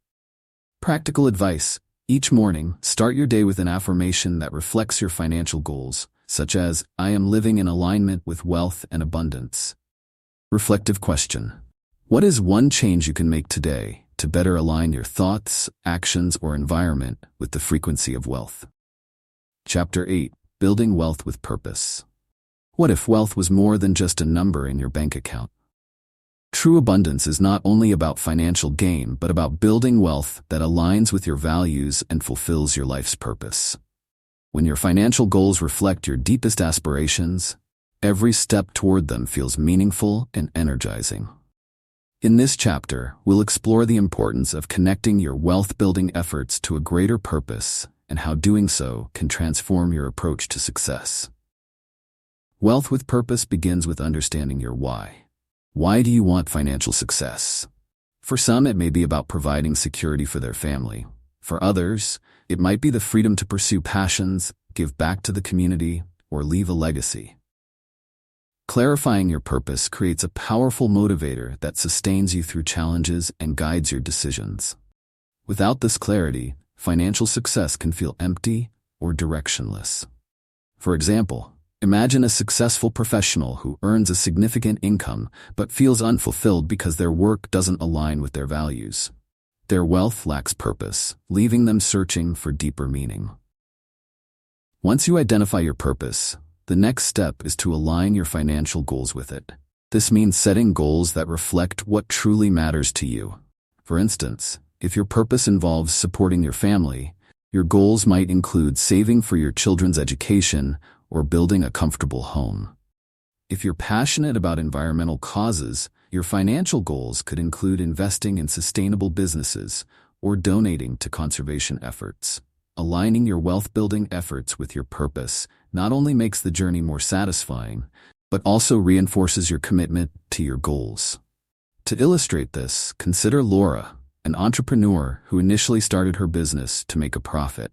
S1: Practical advice. Each morning, start your day with an affirmation that reflects your financial goals, such as, I am living in alignment with wealth and abundance. Reflective question. What is one change you can make today to better align your thoughts, actions, or environment with the frequency of wealth? Chapter 8. Building Wealth with Purpose. What if wealth was more than just a number in your bank account? True abundance is not only about financial gain, but about building wealth that aligns with your values and fulfills your life's purpose. When your financial goals reflect your deepest aspirations, every step toward them feels meaningful and energizing. In this chapter, we'll explore the importance of connecting your wealth-building efforts to a greater purpose and how doing so can transform your approach to success. Wealth with purpose begins with understanding your why. Why do you want financial success? For some, it may be about providing security for their family. For others, it might be the freedom to pursue passions, give back to the community, or leave a legacy. Clarifying your purpose creates a powerful motivator that sustains you through challenges and guides your decisions. Without this clarity, financial success can feel empty or directionless. For example, imagine a successful professional who earns a significant income but feels unfulfilled because their work doesn't align with their values. Their wealth lacks purpose, leaving them searching for deeper meaning. Once you identify your purpose, the next step is to align your financial goals with it. This means setting goals that reflect what truly matters to you. For instance, if your purpose involves supporting your family, your goals might include saving for your children's education or building a comfortable home. If you're passionate about environmental causes, your financial goals could include investing in sustainable businesses or donating to conservation efforts. Aligning your wealth-building efforts with your purpose not only makes the journey more satisfying, but also reinforces your commitment to your goals. To illustrate this, consider Laura, an entrepreneur who initially started her business to make a profit.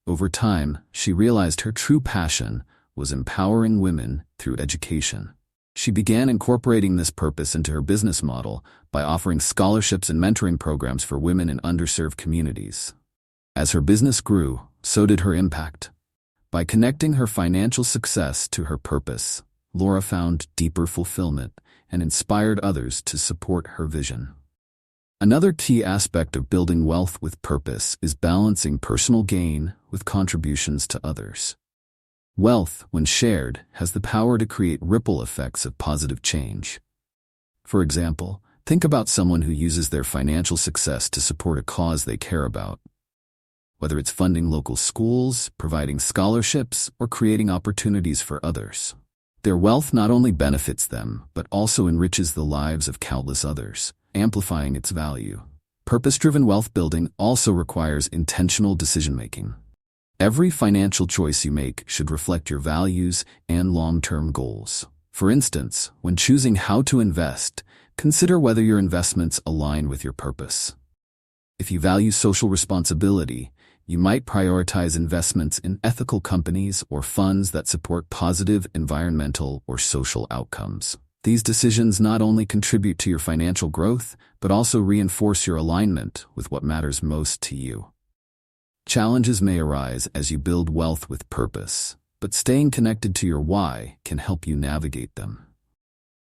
S1: Over time, she realized her true passion was empowering women through education. She began incorporating this purpose into her business model by offering scholarships and mentoring programs for women in underserved communities. As her business grew, so did her impact. By connecting her financial success to her purpose, Laura found deeper fulfillment and inspired others to support her vision. Another key aspect of building wealth with purpose is balancing personal gain with contributions to others. Wealth, when shared, has the power to create ripple effects of positive change. For example, think about someone who uses their financial success to support a cause they care about. Whether it's funding local schools, providing scholarships, or creating opportunities for others. Their wealth not only benefits them, but also enriches the lives of countless others, amplifying its value. Purpose-driven wealth building also requires intentional decision-making. Every financial choice you make should reflect your values and long-term goals. For instance, when choosing how to invest, consider whether your investments align with your purpose. If you value social responsibility, you might prioritize investments in ethical companies or funds that support positive environmental or social outcomes. These decisions not only contribute to your financial growth, but also reinforce your alignment with what matters most to you. Challenges may arise as you build wealth with purpose, but staying connected to your why can help you navigate them.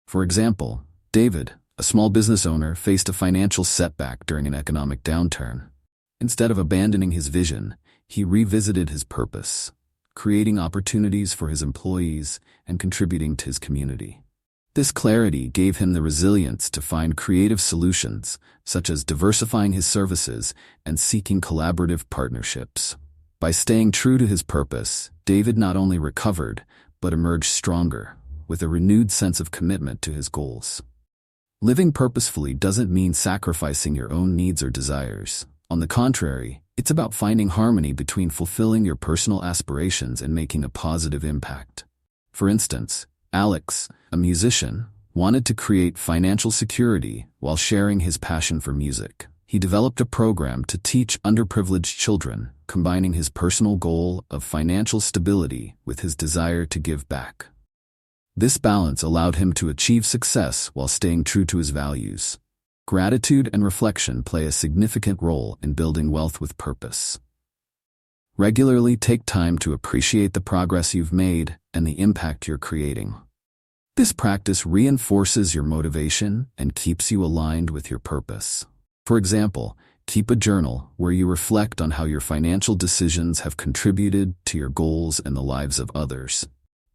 S1: For example, David, a small business owner, faced a financial setback during an economic downturn. Instead of abandoning his vision, he revisited his purpose, creating opportunities for his employees and contributing to his community. This clarity gave him the resilience to find creative solutions, such as diversifying his services and seeking collaborative partnerships. By staying true to his purpose, David not only recovered, but emerged stronger, with a renewed sense of commitment to his goals. Living purposefully doesn't mean sacrificing your own needs or desires. On the contrary, it's about finding harmony between fulfilling your personal aspirations and making a positive impact. For instance, Alex, a musician, wanted to create financial security while sharing his passion for music. He developed a program to teach underprivileged children, combining his personal goal of financial stability with his desire to give back. This balance allowed him to achieve success while staying true to his values. Gratitude and reflection play a significant role in building wealth with purpose. Regularly take time to appreciate the progress you've made and the impact you're creating. This practice reinforces your motivation and keeps you aligned with your purpose. For example, keep a journal where you reflect on how your financial decisions have contributed to your goals and the lives of others.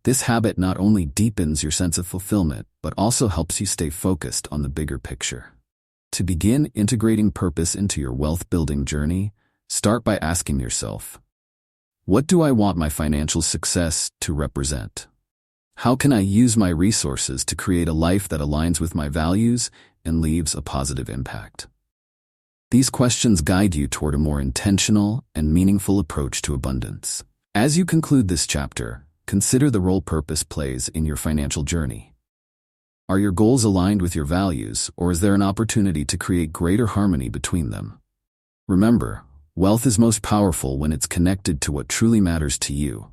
S1: This habit not only deepens your sense of fulfillment, but also helps you stay focused on the bigger picture. To begin integrating purpose into your wealth-building journey, start by asking yourself, what do I want my financial success to represent? How can I use my resources to create a life that aligns with my values and leaves a positive impact? These questions guide you toward a more intentional and meaningful approach to abundance. As you conclude this chapter, consider the role purpose plays in your financial journey. Are your goals aligned with your values, or is there an opportunity to create greater harmony between them? Remember, wealth is most powerful when it's connected to what truly matters to you.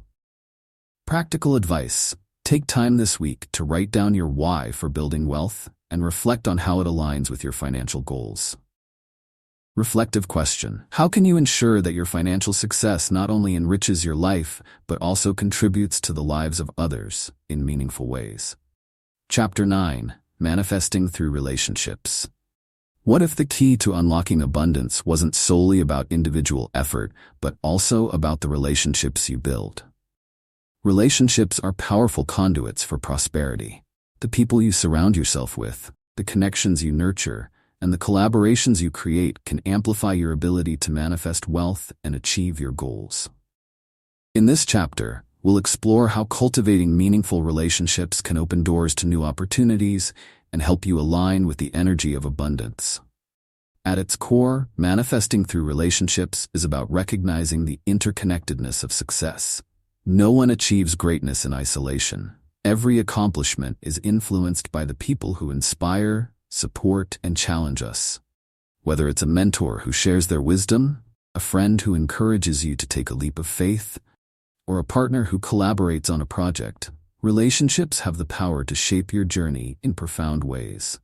S1: Practical advice. Take time this week to write down your why for building wealth and reflect on how it aligns with your financial goals. Reflective question. How can you ensure that your financial success not only enriches your life, but also contributes to the lives of others in meaningful ways? Chapter 9. Manifesting through relationships. What if the key to unlocking abundance wasn't solely about individual effort, but also about the relationships you build? Relationships are powerful conduits for prosperity. The people you surround yourself with, the connections you nurture, and the collaborations you create can amplify your ability to manifest wealth and achieve your goals. In this chapter, we'll explore how cultivating meaningful relationships can open doors to new opportunities and help you align with the energy of abundance. At its core, manifesting through relationships is about recognizing the interconnectedness of success. No one achieves greatness in isolation. Every accomplishment is influenced by the people who inspire, support, and challenge us. Whether it's a mentor who shares their wisdom, a friend who encourages you to take a leap of faith, or a partner who collaborates on a project, relationships have the power to shape your journey in profound ways.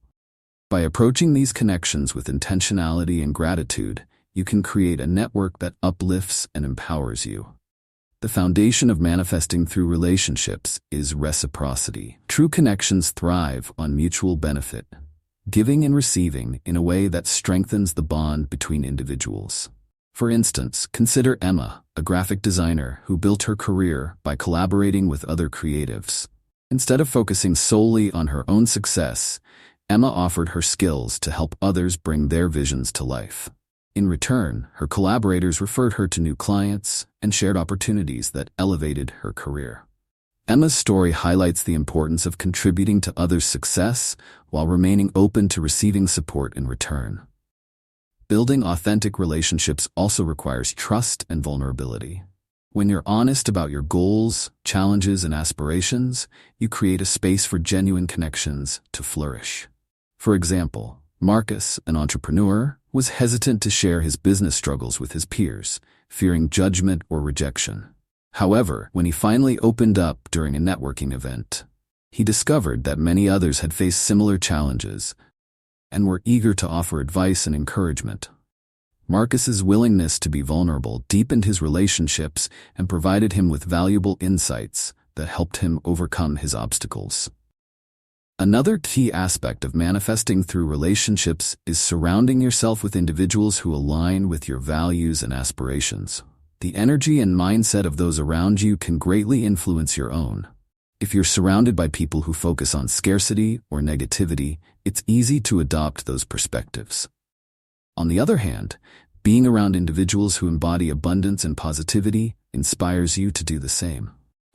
S1: By approaching these connections with intentionality and gratitude, you can create a network that uplifts and empowers you. The foundation of manifesting through relationships is reciprocity. True connections thrive on mutual benefit, giving and receiving in a way that strengthens the bond between individuals. For instance, consider Emma, a graphic designer who built her career by collaborating with other creatives. Instead of focusing solely on her own success, Emma offered her skills to help others bring their visions to life. In return, her collaborators referred her to new clients and shared opportunities that elevated her career. Emma's story highlights the importance of contributing to others' success while remaining open to receiving support in return. Building authentic relationships also requires trust and vulnerability. When you're honest about your goals, challenges, and aspirations, you create a space for genuine connections to flourish. For example, Marcus, an entrepreneur, was hesitant to share his business struggles with his peers, fearing judgment or rejection. However, when he finally opened up during a networking event, he discovered that many others had faced similar challenges and were eager to offer advice and encouragement. Marcus's willingness to be vulnerable deepened his relationships and provided him with valuable insights that helped him overcome his obstacles. Another key aspect of manifesting through relationships is surrounding yourself with individuals who align with your values and aspirations. The energy and mindset of those around you can greatly influence your own. If you're surrounded by people who focus on scarcity or negativity, it's easy to adopt those perspectives. On the other hand, being around individuals who embody abundance and positivity inspires you to do the same.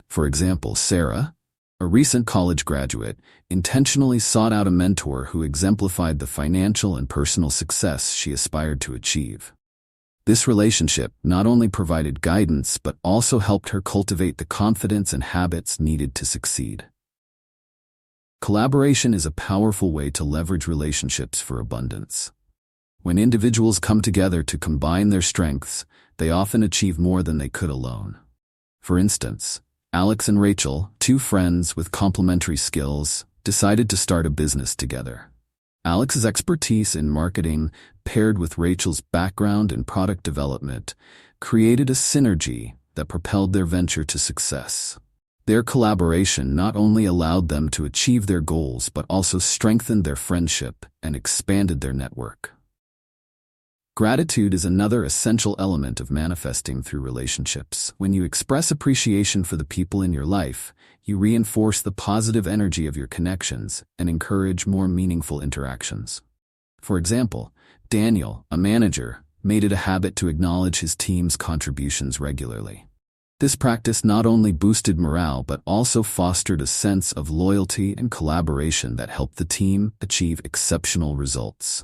S1: For example, Sarah, a recent college graduate, intentionally sought out a mentor who exemplified the financial and personal success she aspired to achieve. This relationship not only provided guidance but also helped her cultivate the confidence and habits needed to succeed. Collaboration is a powerful way to leverage relationships for abundance. When individuals come together to combine their strengths, they often achieve more than they could alone. For instance, Alex and Rachel, two friends with complementary skills, decided to start a business together. Alex's expertise in marketing, paired with Rachel's background in product development, created a synergy that propelled their venture to success. Their collaboration not only allowed them to achieve their goals but also strengthened their friendship and expanded their network. Gratitude is another essential element of manifesting through relationships. When you express appreciation for the people in your life, you reinforce the positive energy of your connections and encourage more meaningful interactions. For example, Daniel, a manager, made it a habit to acknowledge his team's contributions regularly. This practice not only boosted morale but also fostered a sense of loyalty and collaboration that helped the team achieve exceptional results.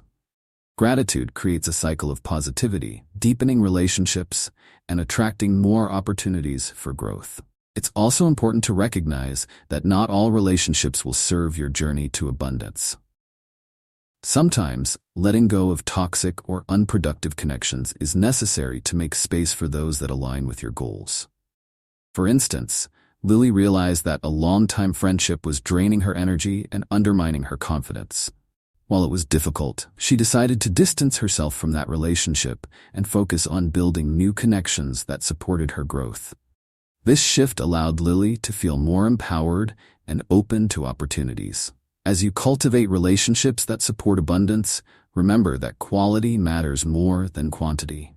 S1: Gratitude creates a cycle of positivity, deepening relationships and attracting more opportunities for growth. It's also important to recognize that not all relationships will serve your journey to abundance. Sometimes, letting go of toxic or unproductive connections is necessary to make space for those that align with your goals. For instance, Lily realized that a long-time friendship was draining her energy and undermining her confidence. While it was difficult, she decided to distance herself from that relationship and focus on building new connections that supported her growth. This shift allowed Lily to feel more empowered and open to opportunities. As you cultivate relationships that support abundance, remember that quality matters more than quantity.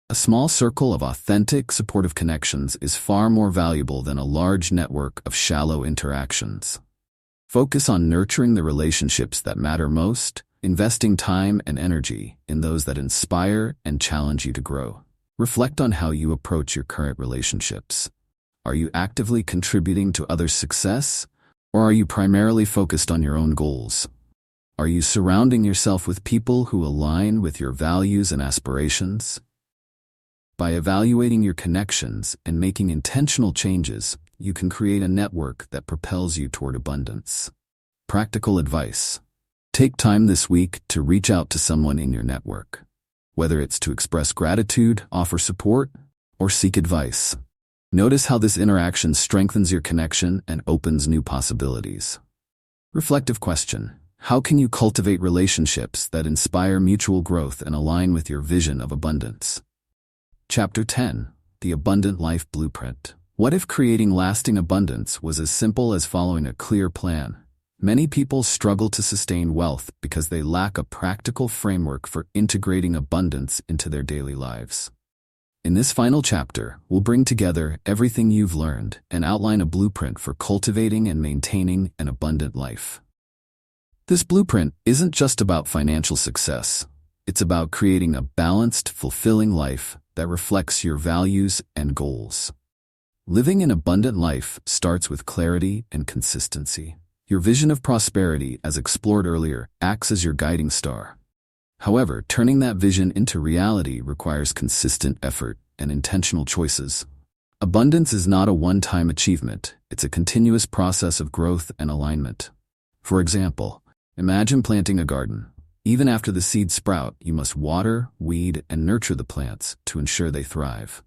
S1: A small circle of authentic, supportive connections is far more valuable than a large network of shallow interactions. Focus on nurturing the relationships that matter most, investing time and energy in those that inspire and challenge you to grow. Reflect on how you approach your current relationships. Are you actively contributing to others' success, or are you primarily focused on your own goals? Are you surrounding yourself with people who align with your values and aspirations? By evaluating your connections and making intentional changes, you can create a network that propels you toward abundance. Practical advice. Take time this week to reach out to someone in your network. Whether it's to express gratitude, offer support, or seek advice. Notice how this interaction strengthens your connection and opens new possibilities. Reflective question. How can you cultivate relationships that inspire mutual growth and align with your vision of abundance? Chapter 10. The Abundant Life Blueprint. What if creating lasting abundance was as simple as following a clear plan? Many people struggle to sustain wealth because they lack a practical framework for integrating abundance into their daily lives. In this final chapter, we'll bring together everything you've learned and outline a blueprint for cultivating and maintaining an abundant life. This blueprint isn't just about financial success. It's about creating a balanced, fulfilling life that reflects your values and goals. Living an abundant life starts with clarity and consistency. Your vision of prosperity, as explored earlier, acts as your guiding star. However, turning that vision into reality requires consistent effort and intentional choices. Abundance is not a one-time achievement. It's a continuous process of growth and alignment. For example, imagine planting a garden. Even after the seeds sprout, you must water, weed, and nurture the plants to ensure they thrive.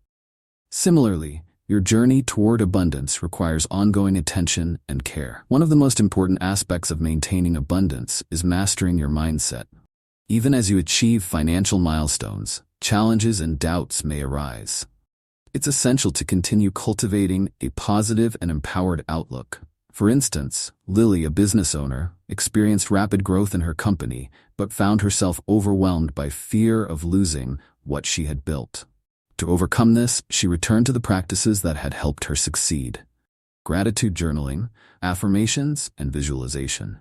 S1: Similarly, your journey toward abundance requires ongoing attention and care. One of the most important aspects of maintaining abundance is mastering your mindset. Even as you achieve financial milestones, challenges and doubts may arise. It's essential to continue cultivating a positive and empowered outlook. For instance, Lily, a business owner, experienced rapid growth in her company, but found herself overwhelmed by fear of losing what she had built. To overcome this, she returned to the practices that had helped her succeed: gratitude journaling, affirmations, and visualization.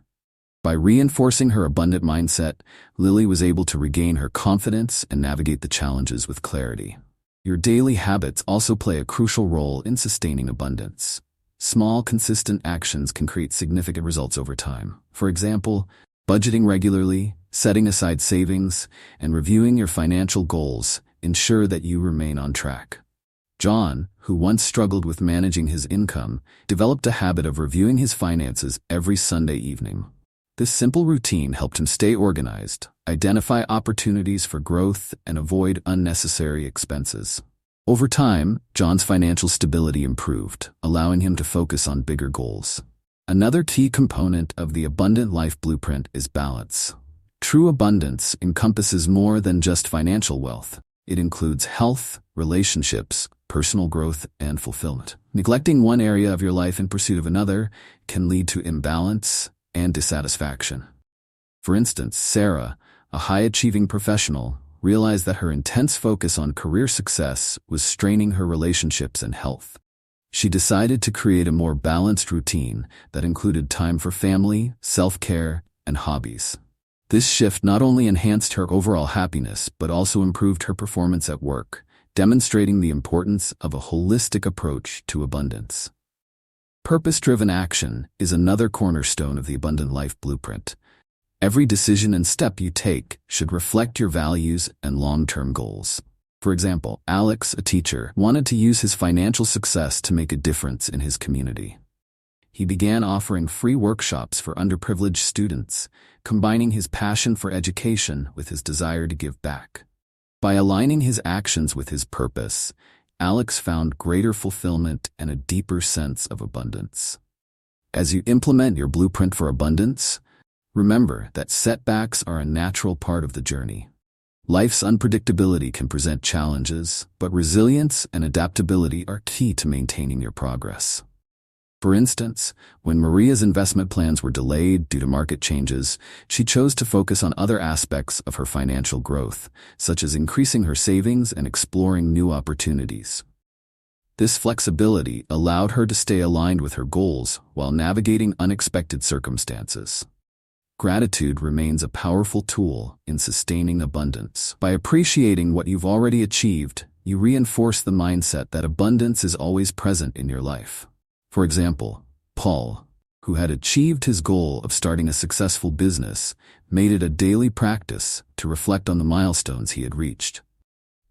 S1: By reinforcing her abundant mindset, Lily was able to regain her confidence and navigate the challenges with clarity. Your daily habits also play a crucial role in sustaining abundance. Small, consistent actions can create significant results over time. For example, budgeting regularly, setting aside savings, and reviewing your financial goals ensure that you remain on track. John, who once struggled with managing his income, developed a habit of reviewing his finances every Sunday evening. This simple routine helped him stay organized, identify opportunities for growth, and avoid unnecessary expenses. Over time, John's financial stability improved, allowing him to focus on bigger goals. Another key component of the abundant life blueprint is balance. True abundance encompasses more than just financial wealth. It includes health, relationships, personal growth, and fulfillment. Neglecting one area of your life in pursuit of another can lead to imbalance and dissatisfaction. For instance, Sarah, a high-achieving professional, realized that her intense focus on career success was straining her relationships and health. She decided to create a more balanced routine that included time for family, self-care, and hobbies. This shift not only enhanced her overall happiness but also improved her performance at work, demonstrating the importance of a holistic approach to abundance. Purpose-driven action is another cornerstone of the abundant life blueprint. Every decision and step you take should reflect your values and long-term goals. For example, Alex, a teacher, wanted to use his financial success to make a difference in his community. He began offering free workshops for underprivileged students, combining his passion for education with his desire to give back. By aligning his actions with his purpose, Alex found greater fulfillment and a deeper sense of abundance. As you implement your blueprint for abundance, remember that setbacks are a natural part of the journey. Life's unpredictability can present challenges, but resilience and adaptability are key to maintaining your progress. For instance, when Maria's investment plans were delayed due to market changes, she chose to focus on other aspects of her financial growth, such as increasing her savings and exploring new opportunities. This flexibility allowed her to stay aligned with her goals while navigating unexpected circumstances. Gratitude remains a powerful tool in sustaining abundance. By appreciating what you've already achieved, you reinforce the mindset that abundance is always present in your life. For example, Paul, who had achieved his goal of starting a successful business, made it a daily practice to reflect on the milestones he had reached.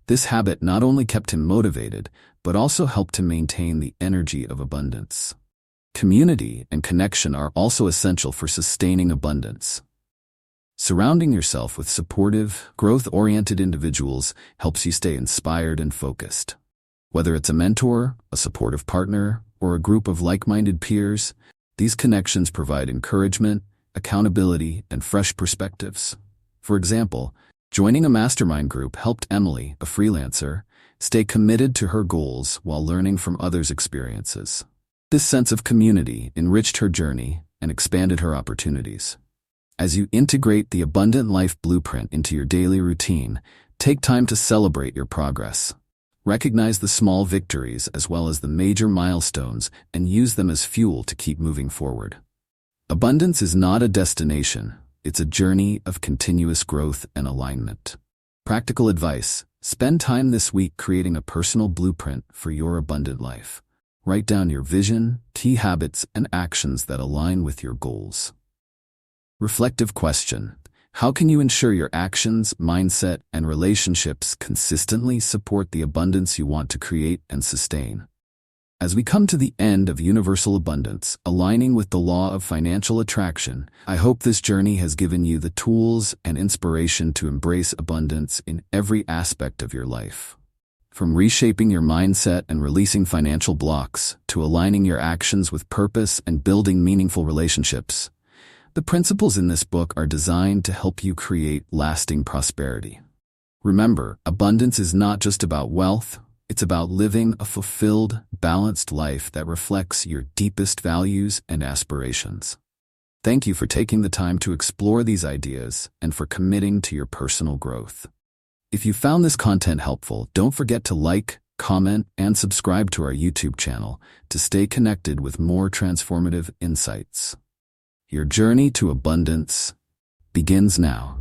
S1: This habit not only kept him motivated, but also helped him maintain the energy of abundance. Community and connection are also essential for sustaining abundance. Surrounding yourself with supportive, growth-oriented individuals helps you stay inspired and focused. Whether it's a mentor, a supportive partner, or a group of like-minded peers, these connections provide encouragement, accountability, and fresh perspectives. For example, joining a mastermind group helped Emily, a freelancer, stay committed to her goals while learning from others' experiences. This sense of community enriched her journey and expanded her opportunities. As you integrate the abundant life blueprint into your daily routine, take time to celebrate your progress. Recognize the small victories as well as the major milestones and use them as fuel to keep moving forward. Abundance is not a destination, it's a journey of continuous growth and alignment. Practical advice: spend time this week creating a personal blueprint for your abundant life. Write down your vision, key habits, and actions that align with your goals. Reflective question: how can you ensure your actions, mindset, and relationships consistently support the abundance you want to create and sustain? As we come to the end of universal abundance, aligning with the law of financial attraction, I hope this journey has given you the tools and inspiration to embrace abundance in every aspect of your life. From reshaping your mindset and releasing financial blocks to aligning your actions with purpose and building meaningful relationships, the principles in this book are designed to help you create lasting prosperity. Remember, abundance is not just about wealth, it's about living a fulfilled, balanced life that reflects your deepest values and aspirations. Thank you for taking the time to explore these ideas and for committing to your personal growth. If you found this content helpful, don't forget to like, comment, and subscribe to our YouTube channel to stay connected with more transformative insights. Your journey to abundance begins now.